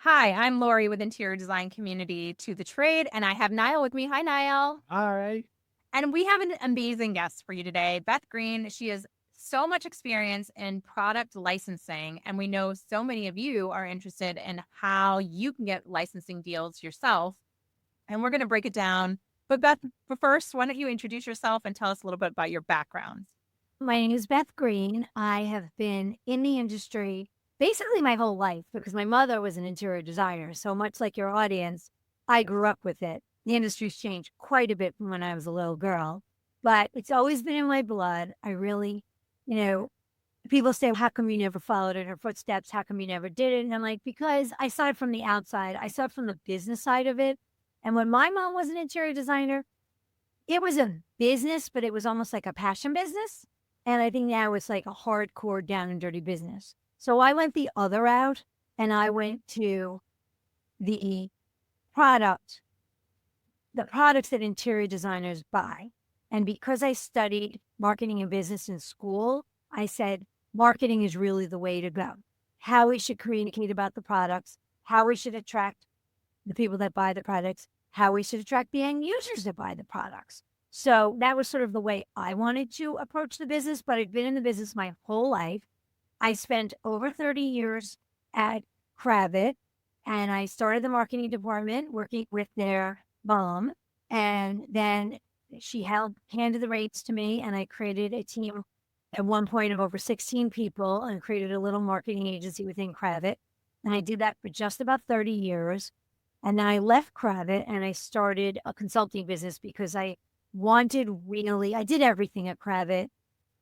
Hi, I'm Lori with Interior Design Community to the Trade, and I have Niall with me. Hi, Niall. All right. And we have an amazing guest for you today, Beth Greene. She has so much experience in product licensing, and we know so many of you are interested in how you can get licensing deals yourself. And we're going to break it down. But first, why don't you introduce yourself and tell us a little bit about your background? My name is Beth Greene. I have been in the industry basically my whole life because my mother was an interior designer. So much like your audience, I grew up with it. The industry's changed quite a bit from when I was a little girl, but it's always been in my blood. I really, you know, people say, how come you never followed in her footsteps? How come you never did it? And I'm like, because I saw it from the outside. I saw it from the business side of it. And when my mom was an interior designer, it was a business, but it was almost like a passion business. And I think now it's like a hardcore down and dirty business. So I went the other route and I went to the product, the products that interior designers buy. And because I studied marketing and business in school, I said, marketing is really the way to go. How we should communicate about the products, how we should attract the people that buy the products, how we should attract the end users that buy the products. So that was sort of the way I wanted to approach the business, but I've been in the business my whole life. I spent over 30 years at Kravet, and I started the marketing department working with their mom. And then she handed the reins to me, and I created a team at one point of over 16 people and created a little marketing agency within Kravet. And I did that for just about 30 years. And then I left Kravet and I started a consulting business because I did everything at Kravet.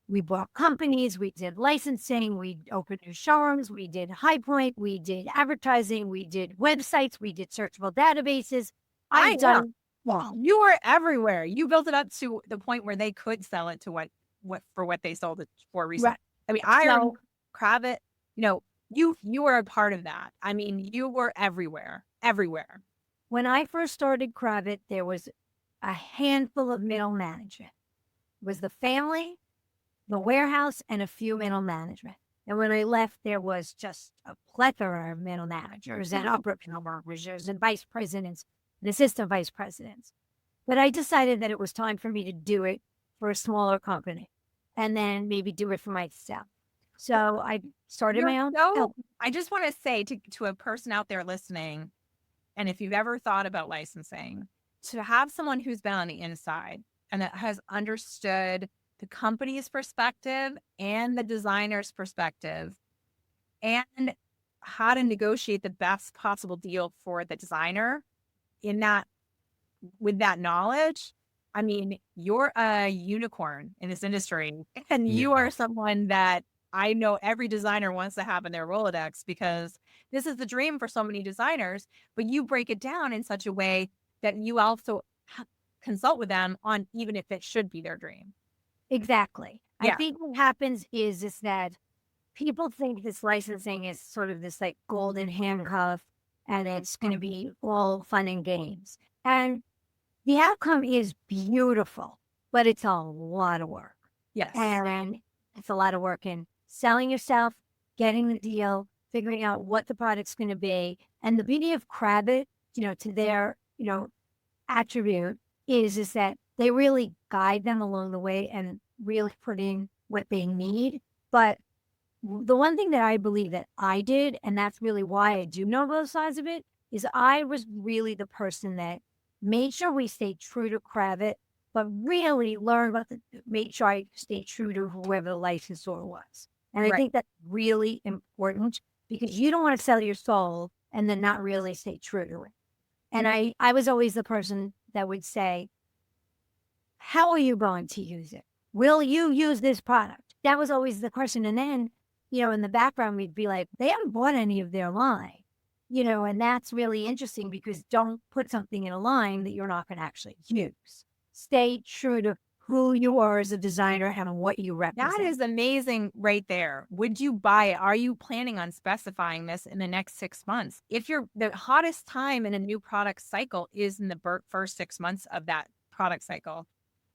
We bought companies, we did licensing, we opened new showrooms, we did High Point, we did advertising, we did websites, we did searchable databases. I I've know. done, well, You were everywhere. You built it up to the point where they could sell it to what they sold it for recently. right. I mean, Iron So Kravitz, you were a part of that. I mean, you were everywhere, everywhere. when I first started Kravet, there was a handful of middle management. It was the family, the warehouse, and a few middle management. And when I left, there was just a plethora of middle managers and upper middle managers and vice presidents and assistant vice presidents. But I decided that it was time for me to do it for a smaller company and then maybe do it for myself. So I started You're my own. so, I just want to say to a person out there listening, and if you've ever thought about licensing, to have someone who's been on the inside and that has understood the company's perspective and the designer's perspective and how to negotiate the best possible deal for the designer in that with that knowledge, I mean, you're a unicorn in this industry, and you Yeah. are someone that I know every designer wants to have in their Rolodex because this is the dream for so many designers. But you break it down in such a way that you also consult with them on even if it should be their dream. Exactly. I Yeah. think what happens is that people think this licensing is sort of this like golden handcuff and it's going to be all fun and games. And the outcome is beautiful, but it's a lot of work. Yes. And it's a lot of work in selling yourself, getting the deal, figuring out what the product's going to be. And the beauty of Kravet, to their, attribute is that they really guide them along the way and really put in what they need. But the one thing that I believe that I did, and that's really why I do know both sides of it, is I was really the person that made sure we stayed true to Kravet, but really made sure I stayed true to whoever the licensor was. And I Right. think that's really important because you don't want to sell your soul and then not really stay true to it. And I was always the person that would say, how are you going to use it? Will you use this product? That was always the question. And then, in the background, we'd be like, they haven't bought any of their line, and that's really interesting because don't put something in a line that you're not going to actually use. Stay true to who you are as a designer and what you represent. That is amazing right there. Would you buy it? Are you planning on specifying this in the next 6 months? If the hottest time in a new product cycle is in the first 6 months of that product cycle,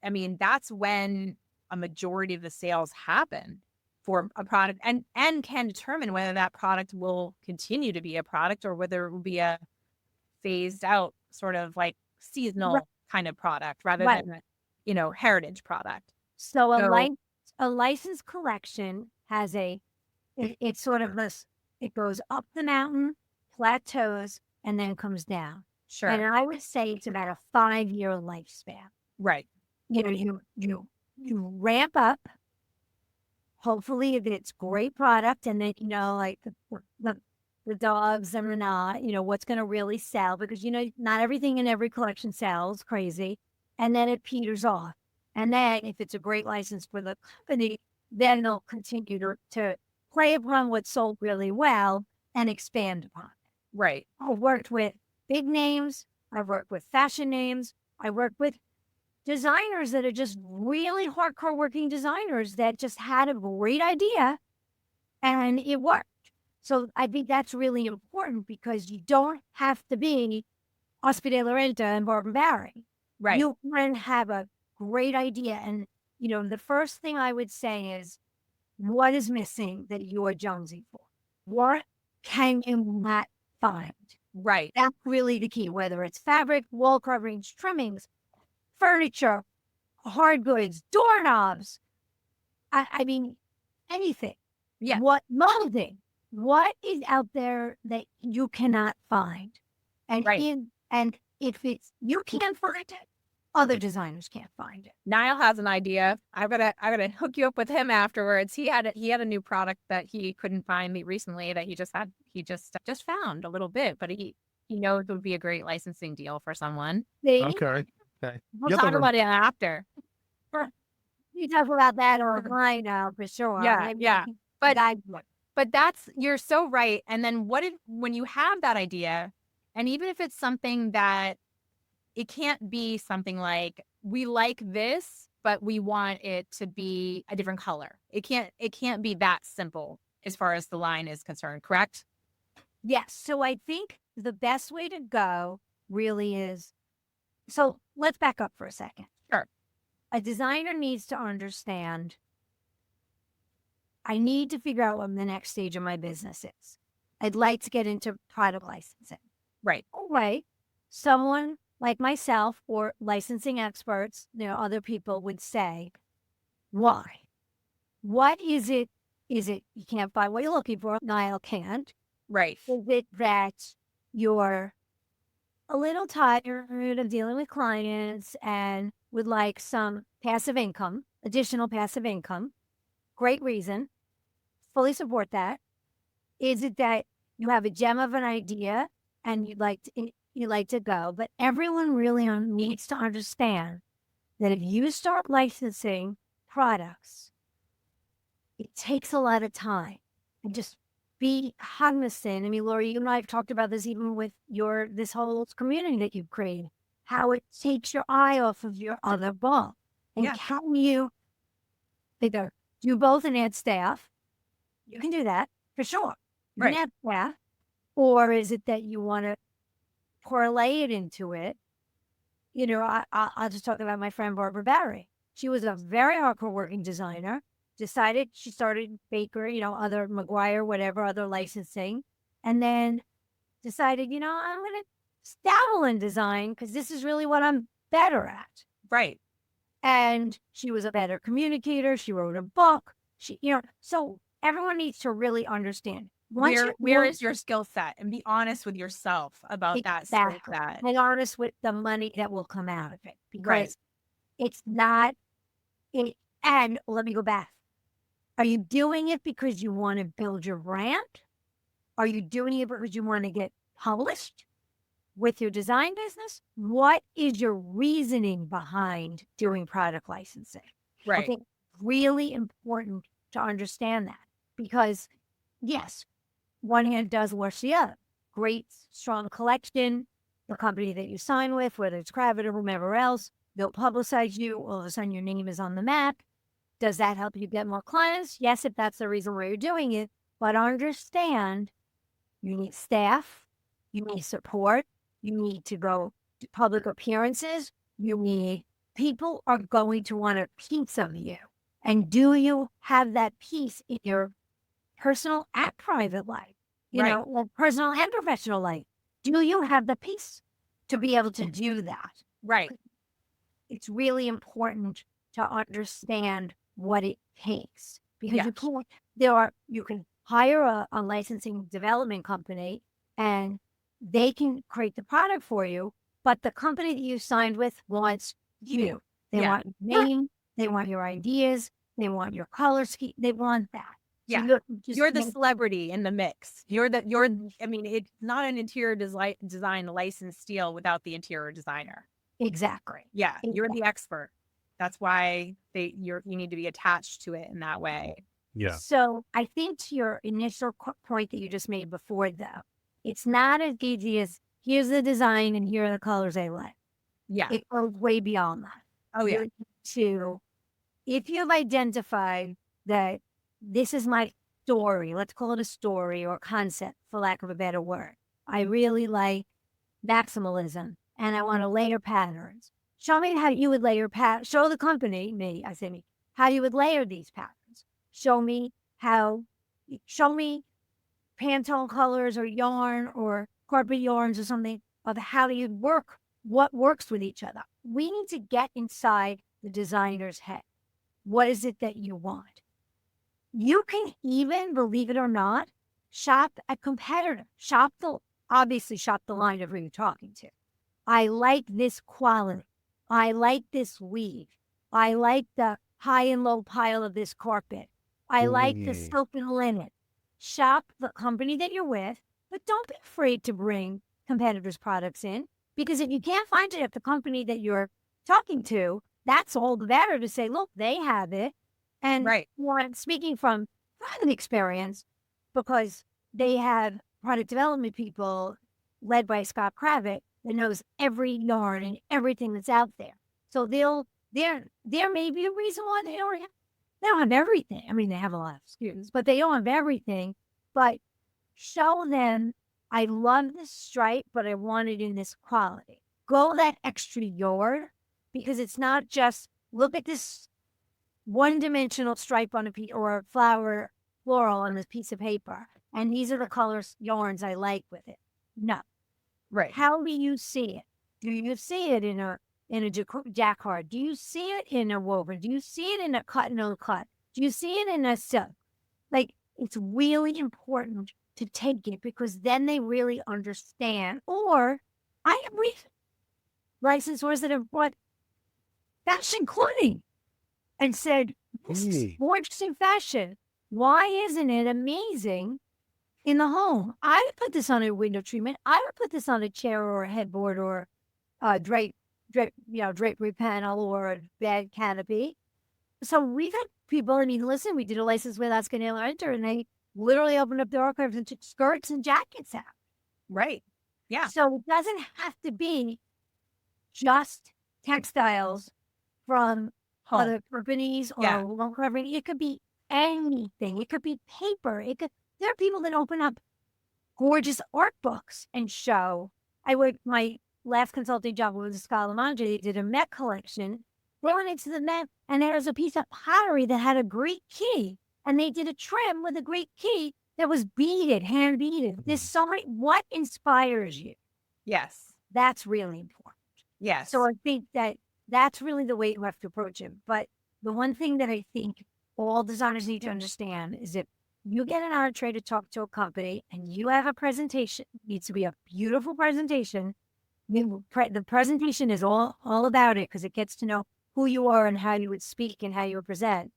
I mean, that's when a majority of the sales happen. for a product and can determine whether that product will continue to be a product or whether it will be a phased out sort of like Right. seasonal kind of product rather Right. than a, heritage product. So So a licensed collection has it's sort of this, it goes up the mountain, plateaus, and then comes down. And sure. I would say it's about a 5-year lifespan. Right. You ramp up. Hopefully, if it's great product, and then like the dogs and the not, what's going to really sell, because not everything in every collection sells crazy, and then it peters off. And then if it's a great license for the company, then they'll continue to play upon what sold really well and expand upon it. Right. I've worked with big names. I've worked with fashion names. I work with designers that are just really hardcore working designers that just had a great idea and it worked. So I think that's really important, because you don't have to be Ospite Lorenta and Barbara Barry. Right. You can have a great idea. And, the first thing I would say is, what is missing that you are jonesing for? What can you not find? Right. That's really the key, whether it's fabric, wall coverings, trimmings, furniture, hard goods, doorknobs. I mean, anything. Yeah. What molding? What is out there that you cannot find? And Right. and if it's you can't find it, other designers can't find it. Niall has an idea. I gotta hook you up with him afterwards. He had a new product that he couldn't find recently that he just found a little bit, but he knows it would be a great licensing deal for someone. See? Okay. We'll talk about it after. You talk about that online now for sure. Yeah, yeah. But I, you're so right. And then when you have that idea, and even if it's something that it can't be something like, we like this, but we want it to be a different color. It can't be that simple as far as the line is concerned, correct? yes. So I think the best way to go really is, so let's back up for a second. Sure. A designer needs to understand, I need to figure out what the next stage of my business is. I'd like to get into product licensing. Right. Right. Someone like myself or licensing experts, other people would say, why? What is it? Is it you can't find what you're looking for? Niall can't. Right. Is it that you're a little tired of dealing with clients and would like some passive income, additional passive income? Great reason. Fully support that. Is it that you have a gem of an idea and you'd like to go? But everyone really needs to understand that if you start licensing products, it takes a lot of time. And just be cognizant. I mean, Lori, you and I have talked about this even with this whole community that you've created, how it takes your eye off of your other ball. And can you either do both and add staff? You can do that for sure. You Right. can add staff. Or is it that you want to parlay it into it? I'll just talk about my friend Barbara Barry. She was a very hardcore working designer. Decided she started Baker, other McGuire, whatever, other licensing. And then decided, I'm going to dabble in design because this is really what I'm better at. Right. And she was a better communicator. She wrote a book. So everyone needs to really understand. Where is your skill set, and be honest with yourself about that skill set. And honest with the money that will come out of it. Because it's not it. And let me go back. Are you doing it because you want to build your brand? Are you doing it because you want to get published with your design business? What is your reasoning behind doing product licensing? Right. I think really important to understand that, because yes, one hand does wash the other. Great, strong collection, the company that you sign with, whether it's Cravat or whomever else, they'll publicize you. All of a sudden your name is on the map. Does that help you get more clients? Yes, if that's the reason why you're doing it. But understand, you need staff, you need support, you need to go to public appearances, people are going to want a piece of you. And do you have that peace in your personal and private life? You Right. know, like personal and professional life. Do you have the peace to be able to do that? Right. It's really important to understand what it takes because Yes. you can hire a licensing development company and they can create the product for you, but the company that you signed with wants you. They Yeah. want your name, they want your ideas, they want your color scheme, they want that. So Yeah. You're the celebrity in the mix. I mean, it's not an interior design licensed deal without the interior designer. exactly. Yeah. You're the expert. That's why you need to be attached to it in that way. Yeah. So I think to your initial point that you just made before, though, it's not as easy as here's the design and here are the colors I like. Yeah. It goes way beyond that. Oh, yeah. If you've identified that this is my story, let's call it a story or concept, for lack of a better word. I really like maximalism and I want to layer patterns. Show me how you would layer show the company, how you would layer these patterns. Show me Pantone colors or yarn or carpet yarns or something of how you work, what works with each other. We need to get inside the designer's head. What is it that you want? You can even, believe it or not, shop a competitor. Obviously shop the line of who you're talking to. I like this quality. I like this weave. I like the high and low pile of this carpet. I like the silk and linen. Shop the company that you're with, but don't be afraid to bring competitors' products in, because if you can't find it at the company that you're talking to, that's all the better to say, look, they have it. And Right. I'm speaking from private experience, because they have product development people led by Scott Kravitz that knows every yarn and everything that's out there. So there may be a reason why they don't have everything. I mean, they have a lot of SKUs, but they don't have everything. But show them, I love this stripe, but I want it in this quality. Go that extra yard, because it's not just look at this one-dimensional stripe on a piece or a floral on this piece of paper, and these are the colors yarns I like with it. No. Right. How do you see it? Do you see it in a jacquard? Do you see it in a woven? Do you see it in a cut no cut? Do you see it in a silk? Like, it's really important to take it, because then they really understand. Or I have licensors that have brought fashion clothing and said, this is more interesting fashion. Why isn't it amazing in the home? I would put this on a window treatment. I would put this on a chair or a headboard or a drapery panel or a bed canopy. So we've had people, I mean, listen, we did a license with Oscar Nail Enter, and they literally opened up their archives and took skirts and jackets out. Right. Yeah. So it doesn't have to be just textiles from other companies or local companies. It could be anything. It could be paper. There are people that open up gorgeous art books and show. My last consulting job was Scalamandra. They did a Met collection, brought it to the Met, and there was a piece of pottery that had a Greek key, and they did a trim with a Greek key that was beaded, hand beaded. There's so many. What inspires you? Yes. That's really important. Yes. So I think that's really the way you have to approach it. But the one thing that I think all designers need to understand is if you get an entree to talk to a company and you have a presentation, it needs to be a beautiful presentation. The presentation is all about it, because it gets to know who you are and how you would speak and how you would present.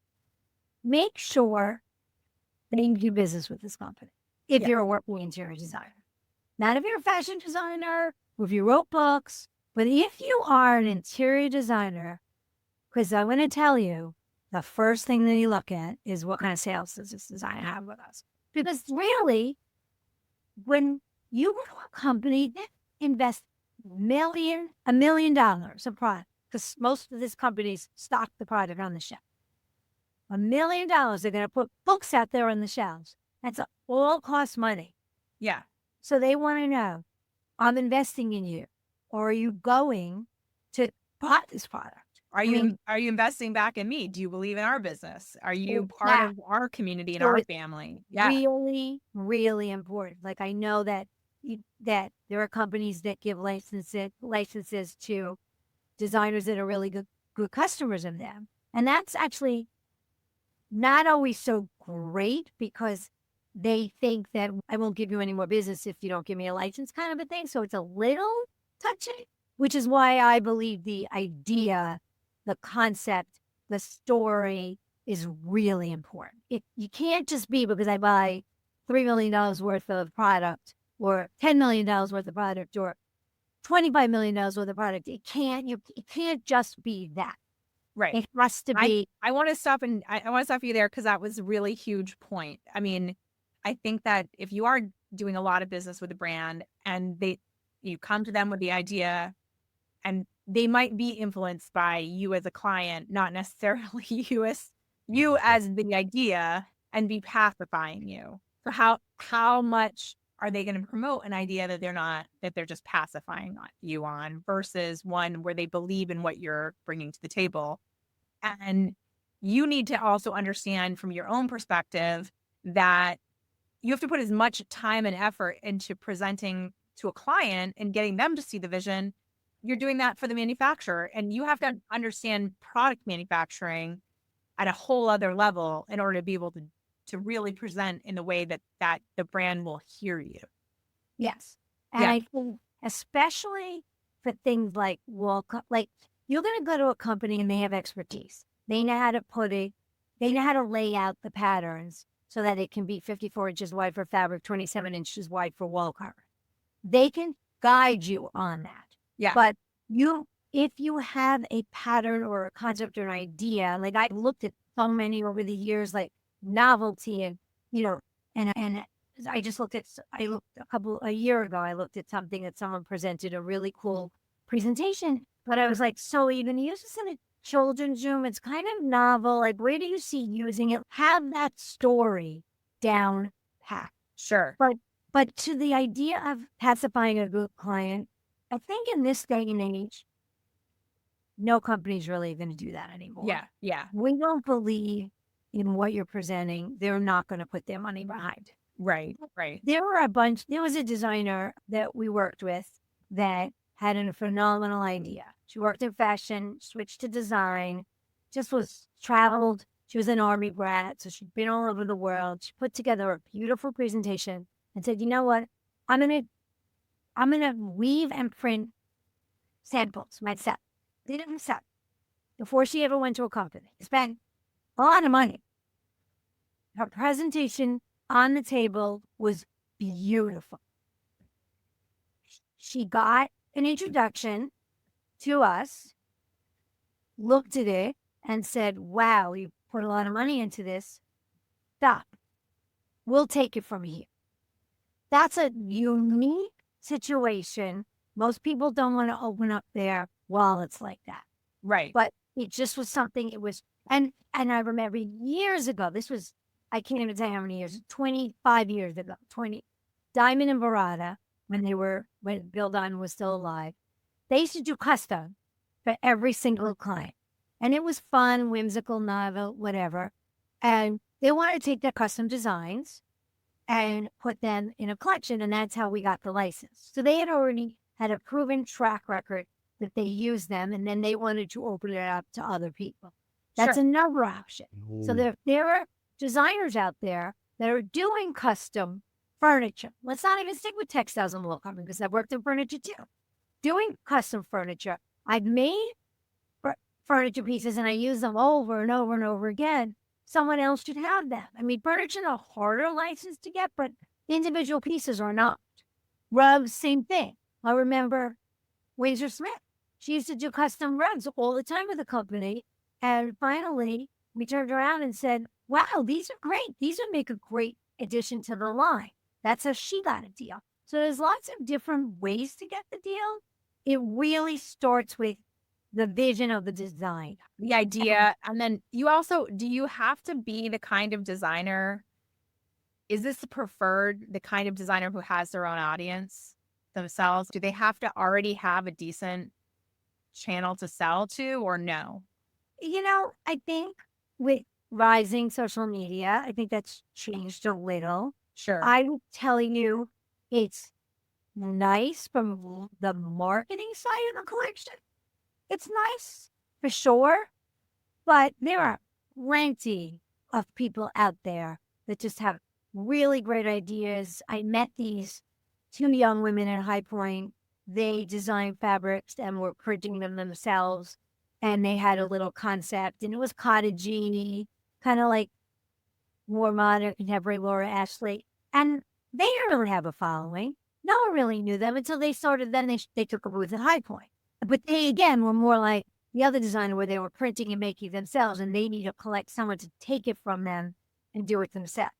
Make sure that you do business with this company if you're a working interior designer. Not if you're a fashion designer, or if you wrote books, but if you are an interior designer, because I'm going to tell you, the first thing that you look at is what kind of sales does this designer have with us? Because really, when you go to a company that invests $1 million of product, because most of these companies stock the product on the shelf. $1 million, they're going to put books out there on the shelves. That's all cost money. Yeah. So they want to know, I'm investing in you. Or are you going to buy this product? I mean, are you investing back in me? Do you believe in our business? Are you part that of our community and so our it's family? Yeah. really, really important. Like I know that that there are companies that give licenses to designers that are really good customers of them. And that's actually not always so great because they think that I won't give you any more business if you don't give me a license kind of a thing. So it's a little touchy, which is why I believe the idea, the concept, the story is really important. You can't just be because I buy $3 million worth of product or $10 million worth of product or $25 million worth of product. It can't just be that. Right. It has to be. I want to stop and I want to stop you there because that was a really huge point. I mean, I think that if you are doing a lot of business with a brand and you come to them with the idea and they might be influenced by you as a client, not necessarily you as the idea and be pacifying you. So how much are they going to promote an idea that they're just pacifying you on versus one where they believe in what you're bringing to the table? And you need to also understand from your own perspective that you have to put as much time and effort into presenting to a client and getting them to see the vision. You're doing that for the manufacturer, and you have to understand product manufacturing at a whole other level in order to be able to really present in the way that the brand will hear you. Yes. And Yeah. I think especially for things like like you're going to go to a company and they have expertise. They know how to they know how to lay out the patterns so that it can be 54 inches wide for fabric, 27 inches wide for wall cover. They can guide you on that. Yeah. But if you have a pattern or a concept or an idea, like I looked at so many over the years, like novelty and, and I looked a year ago, I looked at something that someone presented, a really cool presentation, but I was like, so are you going to use this in a children's room? It's kind of novel. Like, where do you see using it? Have that story down pat. Sure. But to the idea of pacifying a good client, I think in this day and age, no company's really going to do that anymore. Yeah. Yeah. We don't believe in what you're presenting. They're not going to put their money behind. Right. Right. There was a designer that we worked with that had a phenomenal idea. She worked in fashion, switched to design, just was traveled. She was an army brat, so she'd been all over the world. She put together a beautiful presentation and said, you know what? I'm gonna weave and print samples myself. Did it myself before she ever went to a company. Spent a lot of money. Her presentation on the table was beautiful. She got an introduction to us, looked at it, and said, wow, you put a lot of money into this. Stop. We'll take it from here. That's a unique situation. Most people don't want to open up their wallets like that. Right. But it just was something, and I remember years ago, I can't even tell you how many years, 25 years ago, Diamond and Barada, when Bill Diamond was still alive, they used to do custom for every single client. And it was fun, whimsical, novel, whatever. And they wanted to take their custom designs and put them in a collection. And that's how we got the license. So they had already had a proven track record that they used them. And then they wanted to open it up to other people. That's another option. So there are designers out there that are doing custom furniture. Let's not even stick with textiles and wool carving because I've worked in furniture too. Doing custom furniture. I've made furniture pieces and I use them over and over and over again. Someone else should have them. I mean, furniture is a harder license to get, but individual pieces are not. Rugs, same thing. I remember Windsor Smith. She used to do custom rugs all the time with the company. And finally, we turned around and said, wow, these are great. These would make a great addition to the line. That's how she got a deal. So there's lots of different ways to get the deal. It really starts with the vision of the design. The idea. And then do you have to be the kind of designer? Is this the kind of designer who has their own audience themselves? Do they have to already have a decent channel to sell to, or no? I think with rising social media, I think that's changed a little. Sure. I'm telling you, it's nice from the marketing side of the collection. It's nice for sure, but there are plenty of people out there that just have really great ideas. I met these two young women at High Point. They designed fabrics and were printing them themselves. And they had a little concept, and it was cottagey, kind of like more modern contemporary Laura Ashley. And they didn't really have a following. No one really knew them until they started. Then they took a booth at High Point. But they, again, were more like the other designer where they were printing and making themselves, and they need to collect someone to take it from them and do it themselves.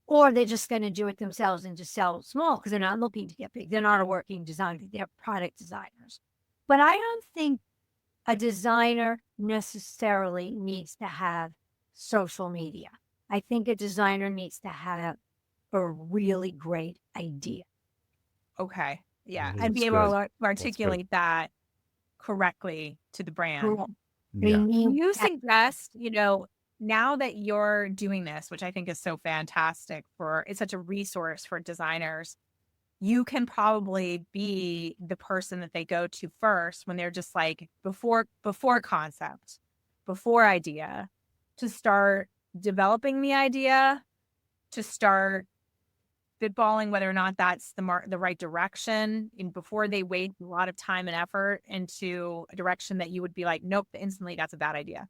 Or they're just going to do it themselves and just sell small because they're not looking to get big. They're not a working designer. They're product designers. But I don't think a designer necessarily needs to have social media. I think a designer needs to have a really great idea. Okay. Yeah. Mm, And be that's able good. to articulate that correctly to the brand. Cool. Yeah. You suggest, now that you're doing this, which I think is so fantastic it's such a resource for designers, you can probably be the person that they go to first when they're just like before concept, before idea, to start developing the idea, to start spitballing whether or not that's the right direction, and before they waste a lot of time and effort into a direction that you would be like, nope, instantly that's a bad idea.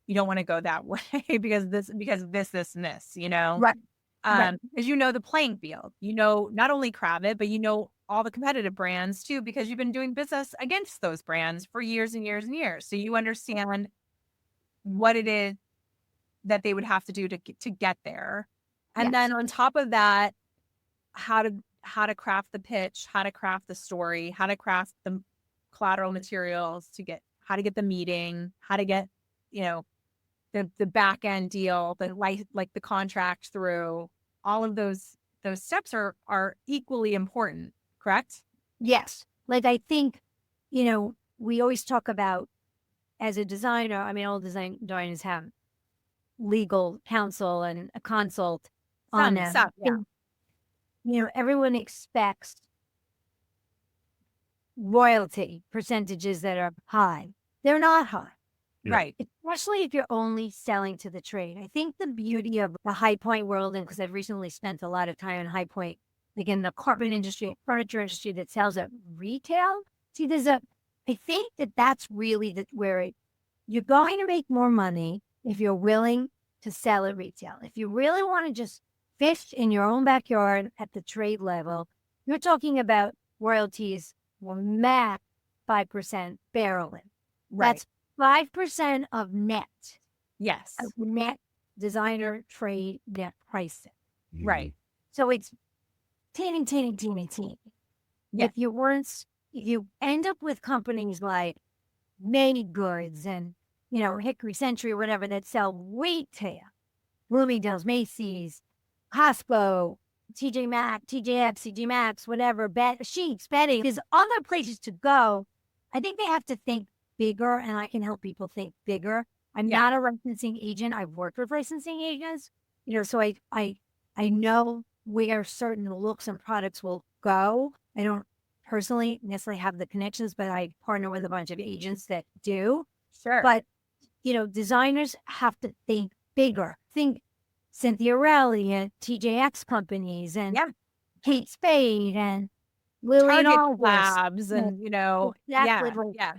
You don't want to go that way because this, and this, Right. Because the playing field, not only Kravit, but all the competitive brands too, because you've been doing business against those brands for years and years and years. So you understand what it is that they would have to do to get there. And Yes. then on top of that, how to craft the pitch, how to craft the story, how to craft the collateral materials how to get the meeting, how to get, the back end deal, like the contract through. All of those steps are equally important, correct? Yes. Like I think, we always talk about as a designer, I mean, all designers have legal counsel and a consult on them. Yeah. Everyone expects royalty percentages that are high. They're not high. Yeah. Right. Especially if you're only selling to the trade. I think the beauty of the High Point world, and because I've recently spent a lot of time in High Point, like in the carpet industry, furniture industry that sells at retail. See, I think that's really where you're going to make more money if you're willing to sell at retail. If you really want to just fish in your own backyard at the trade level, you're talking about royalties max 5% barreling. Right. That's 5% of net. Yes. Of net designer trade net pricing. Right. So it's teeny. Yeah. If you end up with companies like Many Goods and, Hickory Century or whatever that sell retail, Bloomingdale's, Macy's, Costco, TJ Maxx, TJX, CJ Maxx, whatever, Sheets, Betty, there's other places to go. I think they have to think bigger, and I can help people think bigger. I'm not a licensing agent. I've worked with licensing agents, so I know where certain looks and products will go. I don't personally necessarily have the connections, but I partner with a bunch of agents that do. Sure. But, designers have to think bigger. Think Cynthia Rowley and TJX companies and Kate Spade and Lillian Target August. labs and, Exactly. yeah.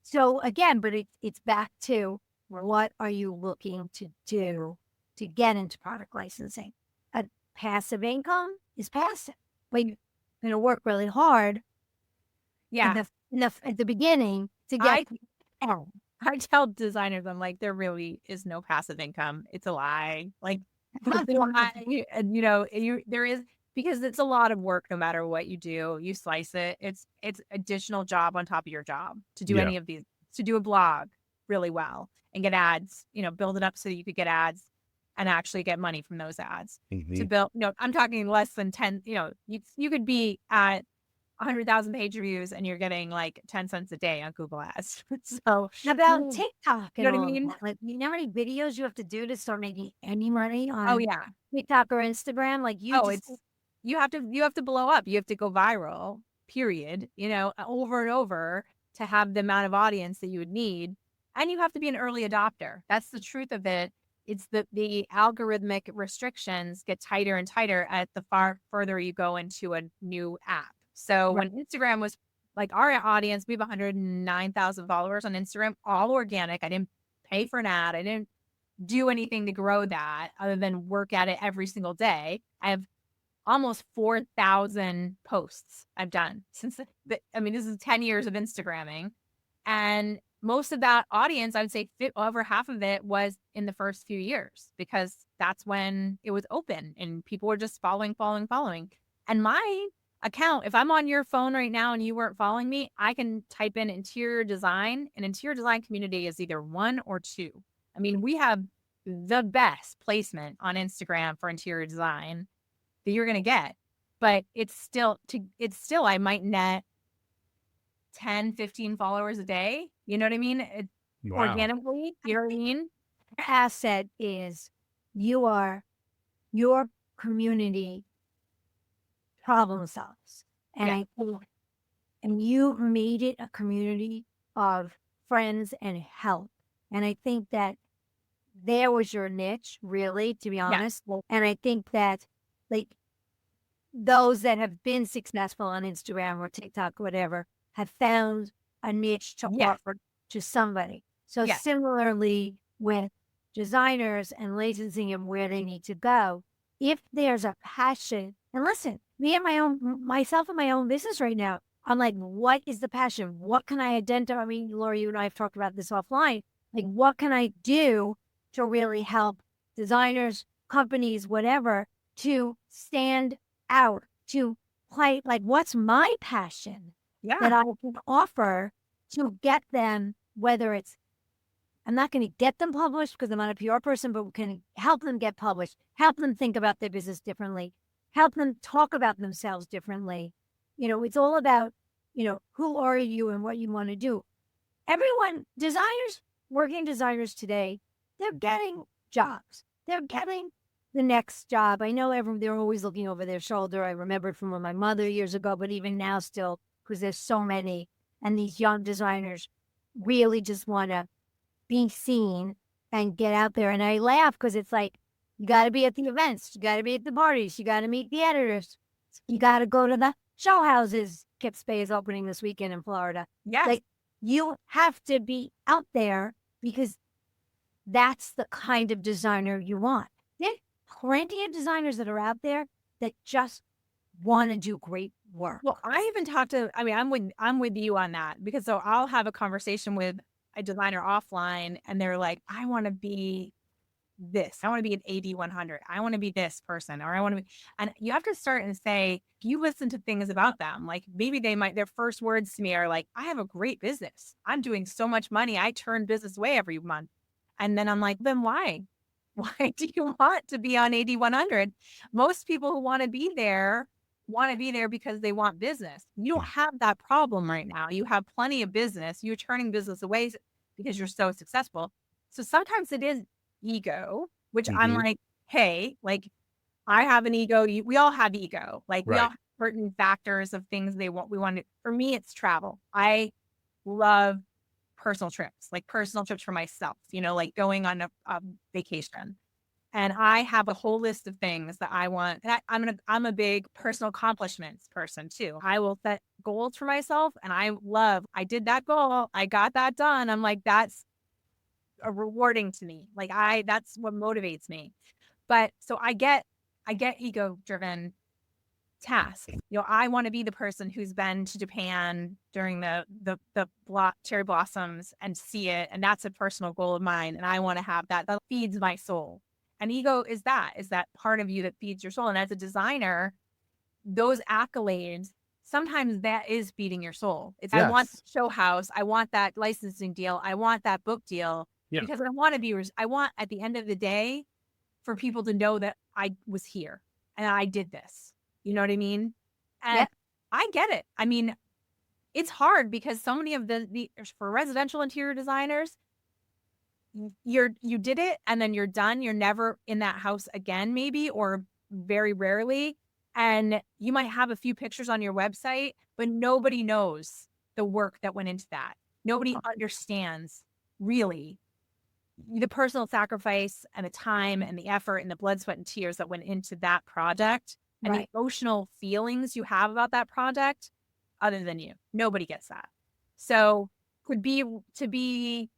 So again, but it's back to what are you looking to do to get into product licensing? A passive is passive. But you're going to work really hard. Yeah. At the beginning to get. I tell designers, I'm like, there really is no passive income. It's a lie. Like, there is, because it's a lot of work no matter what you do. You slice it. It's additional job on top of your job to do any of these, to do a blog really well and get ads, build it up so you could get ads and actually get money from those ads. To build, I'm talking less than 10, you could be at 100,000 page views and you're getting like 10 cents a day on Google Ads. So, About you TikTok know and what I all of mean? that. Like, you know how many videos you have to do to start making any money Oh, on yeah. TikTok or Instagram? Like, you Oh, just, it's, you have to blow up. You have to go viral, period, over and over to have the amount of audience that you would need. And you have to be an early adopter. That's the truth of it. It's the algorithmic restrictions get tighter and tighter at the far further you go into a new app. So right, when Instagram was like our audience, we have 109,000 followers on Instagram, all organic. I didn't pay for an ad. I didn't do anything to grow that other than work at it every single day. I have almost 4,000 posts I've done since this is 10 years of Instagramming. And most of that audience, I would say over half of it was in the first few years because that's when it was open and people were just following, following, following. And my account, if I'm on your phone right now and you weren't following me, I can type in interior design. And interior design community is either 1 or 2. I mean, we have the best placement on Instagram for interior design that you're going to get, but I might net 10, 15 followers a day. You know what I mean? Wow. Organically, you know what I mean? asset is you are your community problem solves. And Yeah. I think, and you made it a community of friends and help. And I think that there was your niche, really, to be Yeah. honest. And I think that, like, those that have been successful on Instagram or TikTok or whatever have found a niche to Yes. offer to somebody. So Yes. similarly with designers and licensing and where they need to go, if there's a passion, and listen, myself and my own business right now, I'm like, what is the passion? What can I identify? I mean, Laura, you and I have talked about this offline. Like, what can I do to really help designers, companies, whatever, to stand out, to play? Like, what's my passion that Yeah. I can offer to get them, whether it's, I'm not going to get them published because I'm not a PR person, but can help them get published, help them think about their business differently, help them talk about themselves differently. It's all about, who are you and what you want to do. Everyone, working designers today, they're getting jobs. They're getting the next job. I know they're always looking over their shoulder. I remember it from when my mother years ago, but even now still, because there's so many. And these young designers really just want to be seen and get out there. And I laugh because it's like, you got to be at the events. You got to be at the parties. You got to meet the editors. You got to go to the show houses. Kip Spade is opening this weekend in Florida. Yes. Like, you have to be out there because that's the kind of designer you want. There's plenty of designers that are out there that just want to do great work. Well, I even talked to, I'm with you on that because so I'll have a conversation with a designer offline and they're like, I want to be this. I want to be an AD100. I want to be this person, or I want to be, and you have to start and say, you listen to things about them. Like maybe their first words to me are like, I have a great business. I'm doing so much money. I turn business away every month. And then I'm like, then why? Why do you want to be on AD100? Most people who want to be there because they want business. You don't have that problem right now. You have plenty of business. You're turning business away because you're so successful. So sometimes it is ego, which I'm like, hey, like I have an ego. We all have ego. Like we all have certain factors of things we want to. For me, it's travel. I love personal trips for myself, like going on a vacation. And I have a whole list of things that I want. And I'm a big personal accomplishments person too. I will set goals for myself and I did that goal. I got that done. I'm like, that's rewarding to me. Like that's what motivates me. But so I get ego driven tasks. I want to be the person who's been to Japan during the cherry blossoms and see it. And that's a personal goal of mine. And I want to have that. That feeds my soul. And ego is that part of you that feeds your soul. And as a designer, those accolades, sometimes that is feeding your soul. It's I want the show house. I want that licensing deal. I want that book deal because I want at the end of the day for people to know that I was here and I did this. You know what I mean? And I get it. I mean, it's hard because so many of the for residential interior designers, you did it and then you're done. You're never in that house again, maybe, or very rarely. And you might have a few pictures on your website, but nobody knows the work that went into that. Nobody understands really the personal sacrifice and the time and the effort and the blood, sweat, and tears that went into that project and the emotional feelings you have about that project other than you. Nobody gets that. So to be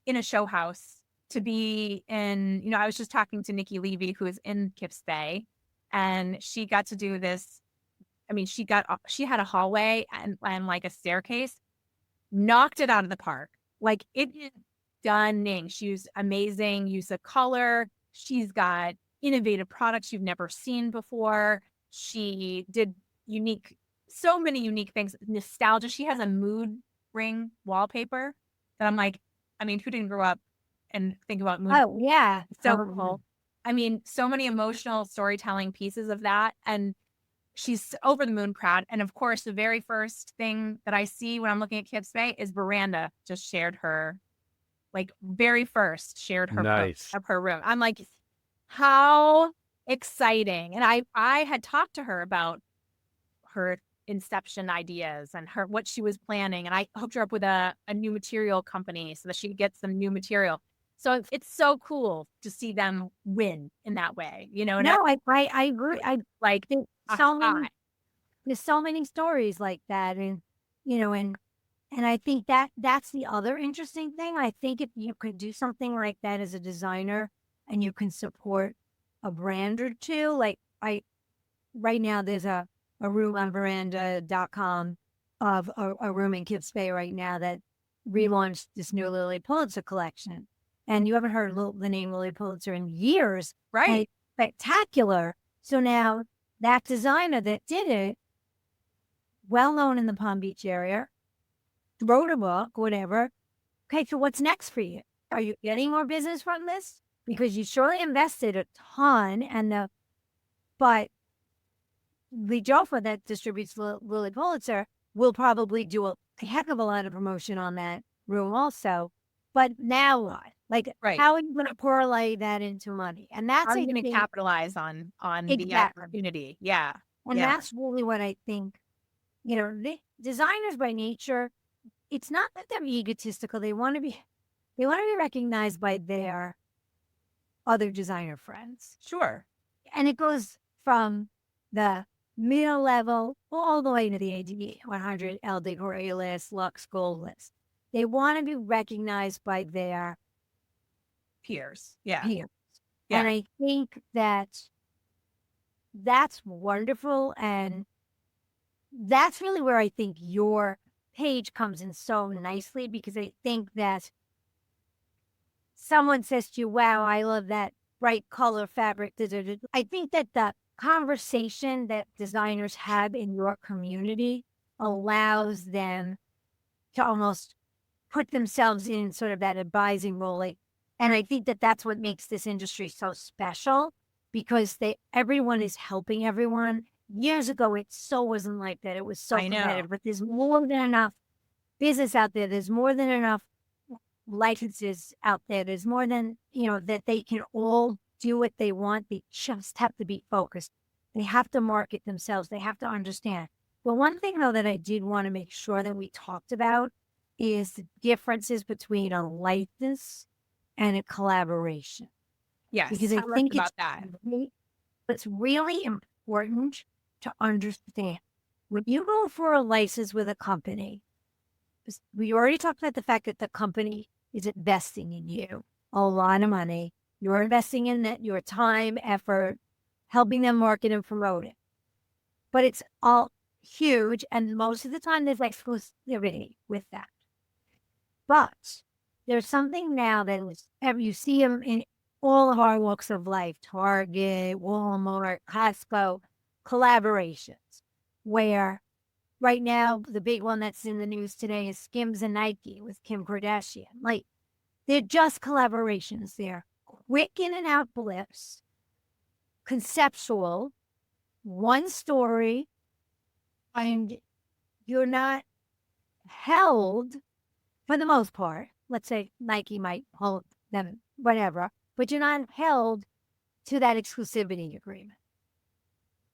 in a show house, to be in, I was just talking to Nikki Levy, who is in Kips Bay, and she got to do this. I mean, she had a hallway and like a staircase, knocked it out of the park. Like it is stunning. She used amazing use of color. She's got innovative products you've never seen before. She did so many unique things. Nostalgia. She has a mood ring wallpaper that I'm like, I mean, who didn't grow up and think about mood? Oh, yeah. So cool. I mean, so many emotional storytelling pieces of that. And she's over the moon proud. And of course, the very first thing that I see when I'm looking at Kips Bay is Veranda just shared her, like very first shared her Nice. of her room. I'm like, how exciting. And I had talked to her about her inception ideas and what she was planning. And I hooked her up with a new material company so that she could get some new material. So it's so cool to see them win in that way, No, I agree. I like there's so many stories like that, and and I think that's the other interesting thing. I think if you could do something like that as a designer, and you can support a brand or two, like right now there's a room on veranda.com of a room in Kips Bay right now that relaunched this new Lily Pulitzer collection. And you haven't heard the name Lily Pulitzer in years. Right. Spectacular. So now that designer that did it, well known in the Palm Beach area, wrote a book, whatever. Okay, so what's next for you? Are you getting more business from this? Because you surely invested a ton, but Lee Joffa that distributes Lily Pulitzer will probably do a heck of a lot of promotion on that room also. But now what? Like, how are you going to parlay that into money? And that's how are you going to capitalize on the opportunity? Yeah. And that's really what I think, the designers by nature, it's not that they're egotistical. They want to be recognized by their other designer friends. Sure. And it goes from the middle level all the way to the AD 100 LD Gray list, Lux Gold list. They want to be recognized by their peers. Yeah. And I think that's wonderful. And that's really where I think your page comes in so nicely, because I think that someone says to you, wow, I love that bright color fabric. I think that the conversation that designers have in your community allows them to almost put themselves in sort of that advising role. And I think that that's what makes this industry so special, because everyone is helping everyone. Years ago, it so wasn't like that. It was so competitive, but there's more than enough business out there. There's more than enough licenses out there. There's more than, that they can all do what they want. They just have to be focused. They have to market themselves. They have to understand. But one thing, though, that I did want to make sure that we talked about is the differences between a license and a collaboration. Yes, because I think it's really important to understand when you go for a license with a company. We already talked about the fact that the company is investing in you a lot of money. You're investing in that, your time, effort, helping them market and promote it. But it's all huge, and most of the time there's exclusivity with that. But there's something now that you see them in all of our walks of life, Target, Walmart, Costco, collaborations, where right now the big one that's in the news today is Skims and Nike with Kim Kardashian. Like, they're just collaborations. They're quick in and out blips, conceptual, one story, And you're not held, for the most part. Let's say Nike might hold them, whatever, but you're not held to that exclusivity agreement.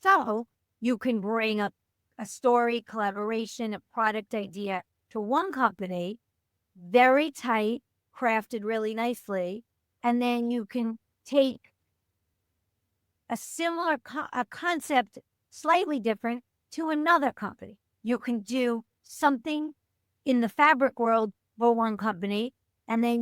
So you can bring up a story, collaboration, a product idea to one company, very tight, crafted really nicely, and then you can take a similar a concept, slightly different, to another company. You can do something in the fabric world for one company, and then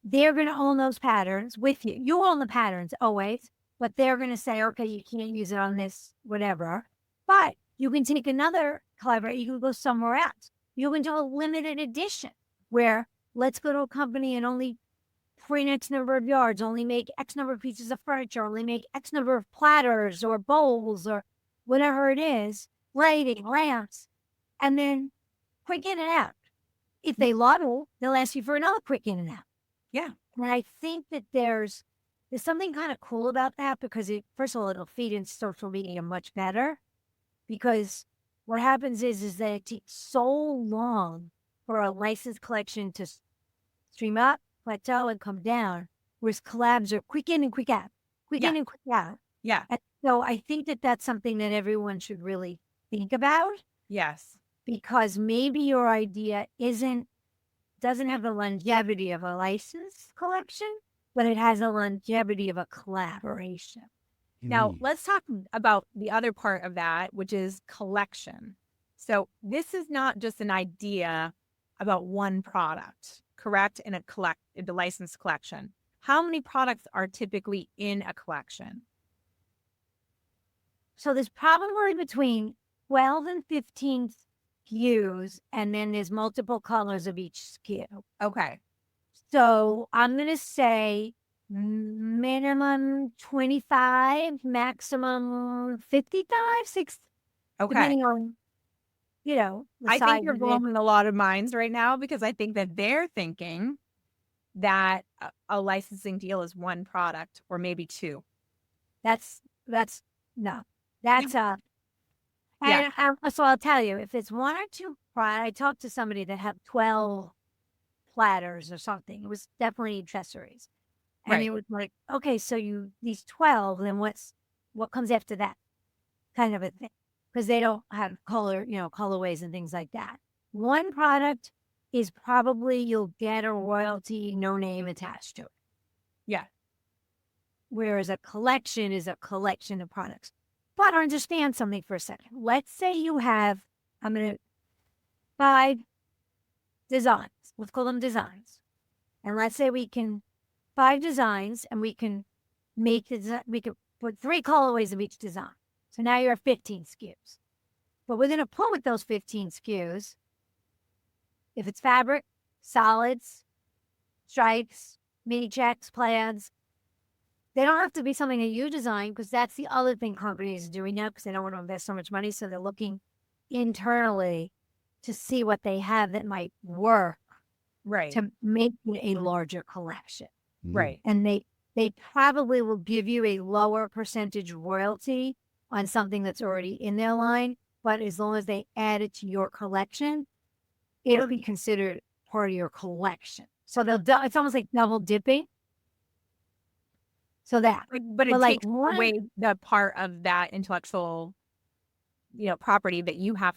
they're going to own those patterns with you. You own the patterns always, but they're going to say, okay, you can't use it on this, whatever. But you can take another collaboration, you can go somewhere else. You can do a limited edition where let's go to a company and only print X number of yards, only make X number of pieces of furniture, only make X number of platters or bowls or whatever it is, lighting, lamps, and then quick in and out. If they lotto, they'll ask you for another quick in and out. Yeah. And I think that there's something kind of cool about that because first of all, it'll feed into social media much better because what happens is that it takes so long for a licensed collection to stream up, plateau, and come down, whereas collabs are quick in and quick out, quick in and quick out. Yeah. And so I think that that's something that everyone should really think about. Yes. Because maybe your idea doesn't have the longevity of a licensed collection, but it has a longevity of a collaboration. Now, let's talk about the other part of that, which is collection. So this is not just an idea about one product, correct? In the licensed collection. How many products are typically in a collection? So there's probably between 12 and 15 SKUs, and then there's multiple colors of each SKU. Okay. So I'm going to say minimum 25, maximum 55, 60, Okay. depending on, the I size think you're of it. blowing a lot of minds right now because I think that they're thinking that a licensing deal is one product or maybe two. That's no. That's Yeah. so I'll tell you, if it's one or two, I talked to somebody that had 12 platters or something. It was definitely accessories. And Right. it was like, okay, so these 12, then what comes after that? Kind of a thing. Because they don't have colorways and things like that. One product is probably you'll get a royalty, no name attached to it. Yeah. Whereas a collection is a collection of products. But understand something for a second. Let's say you have, 5 designs. Let's call them designs. And let's say 5 designs, and we can put 3 colorways of each design. So now you're at 15 SKUs. But within a pull with those 15 SKUs, if it's fabric, solids, stripes, mini checks, plaids, they don't have to be something that you design because that's the other thing companies are doing now because they don't want to invest so much money. So they're looking internally to see what they have that might work Right. to make a larger collection. Right. And they probably will give you a lower percentage royalty on something that's already in their line. But as long as they add it to your collection, it'll be considered part of your collection. So it's almost like double dipping. So that, but it takes away the part of that intellectual, property that you have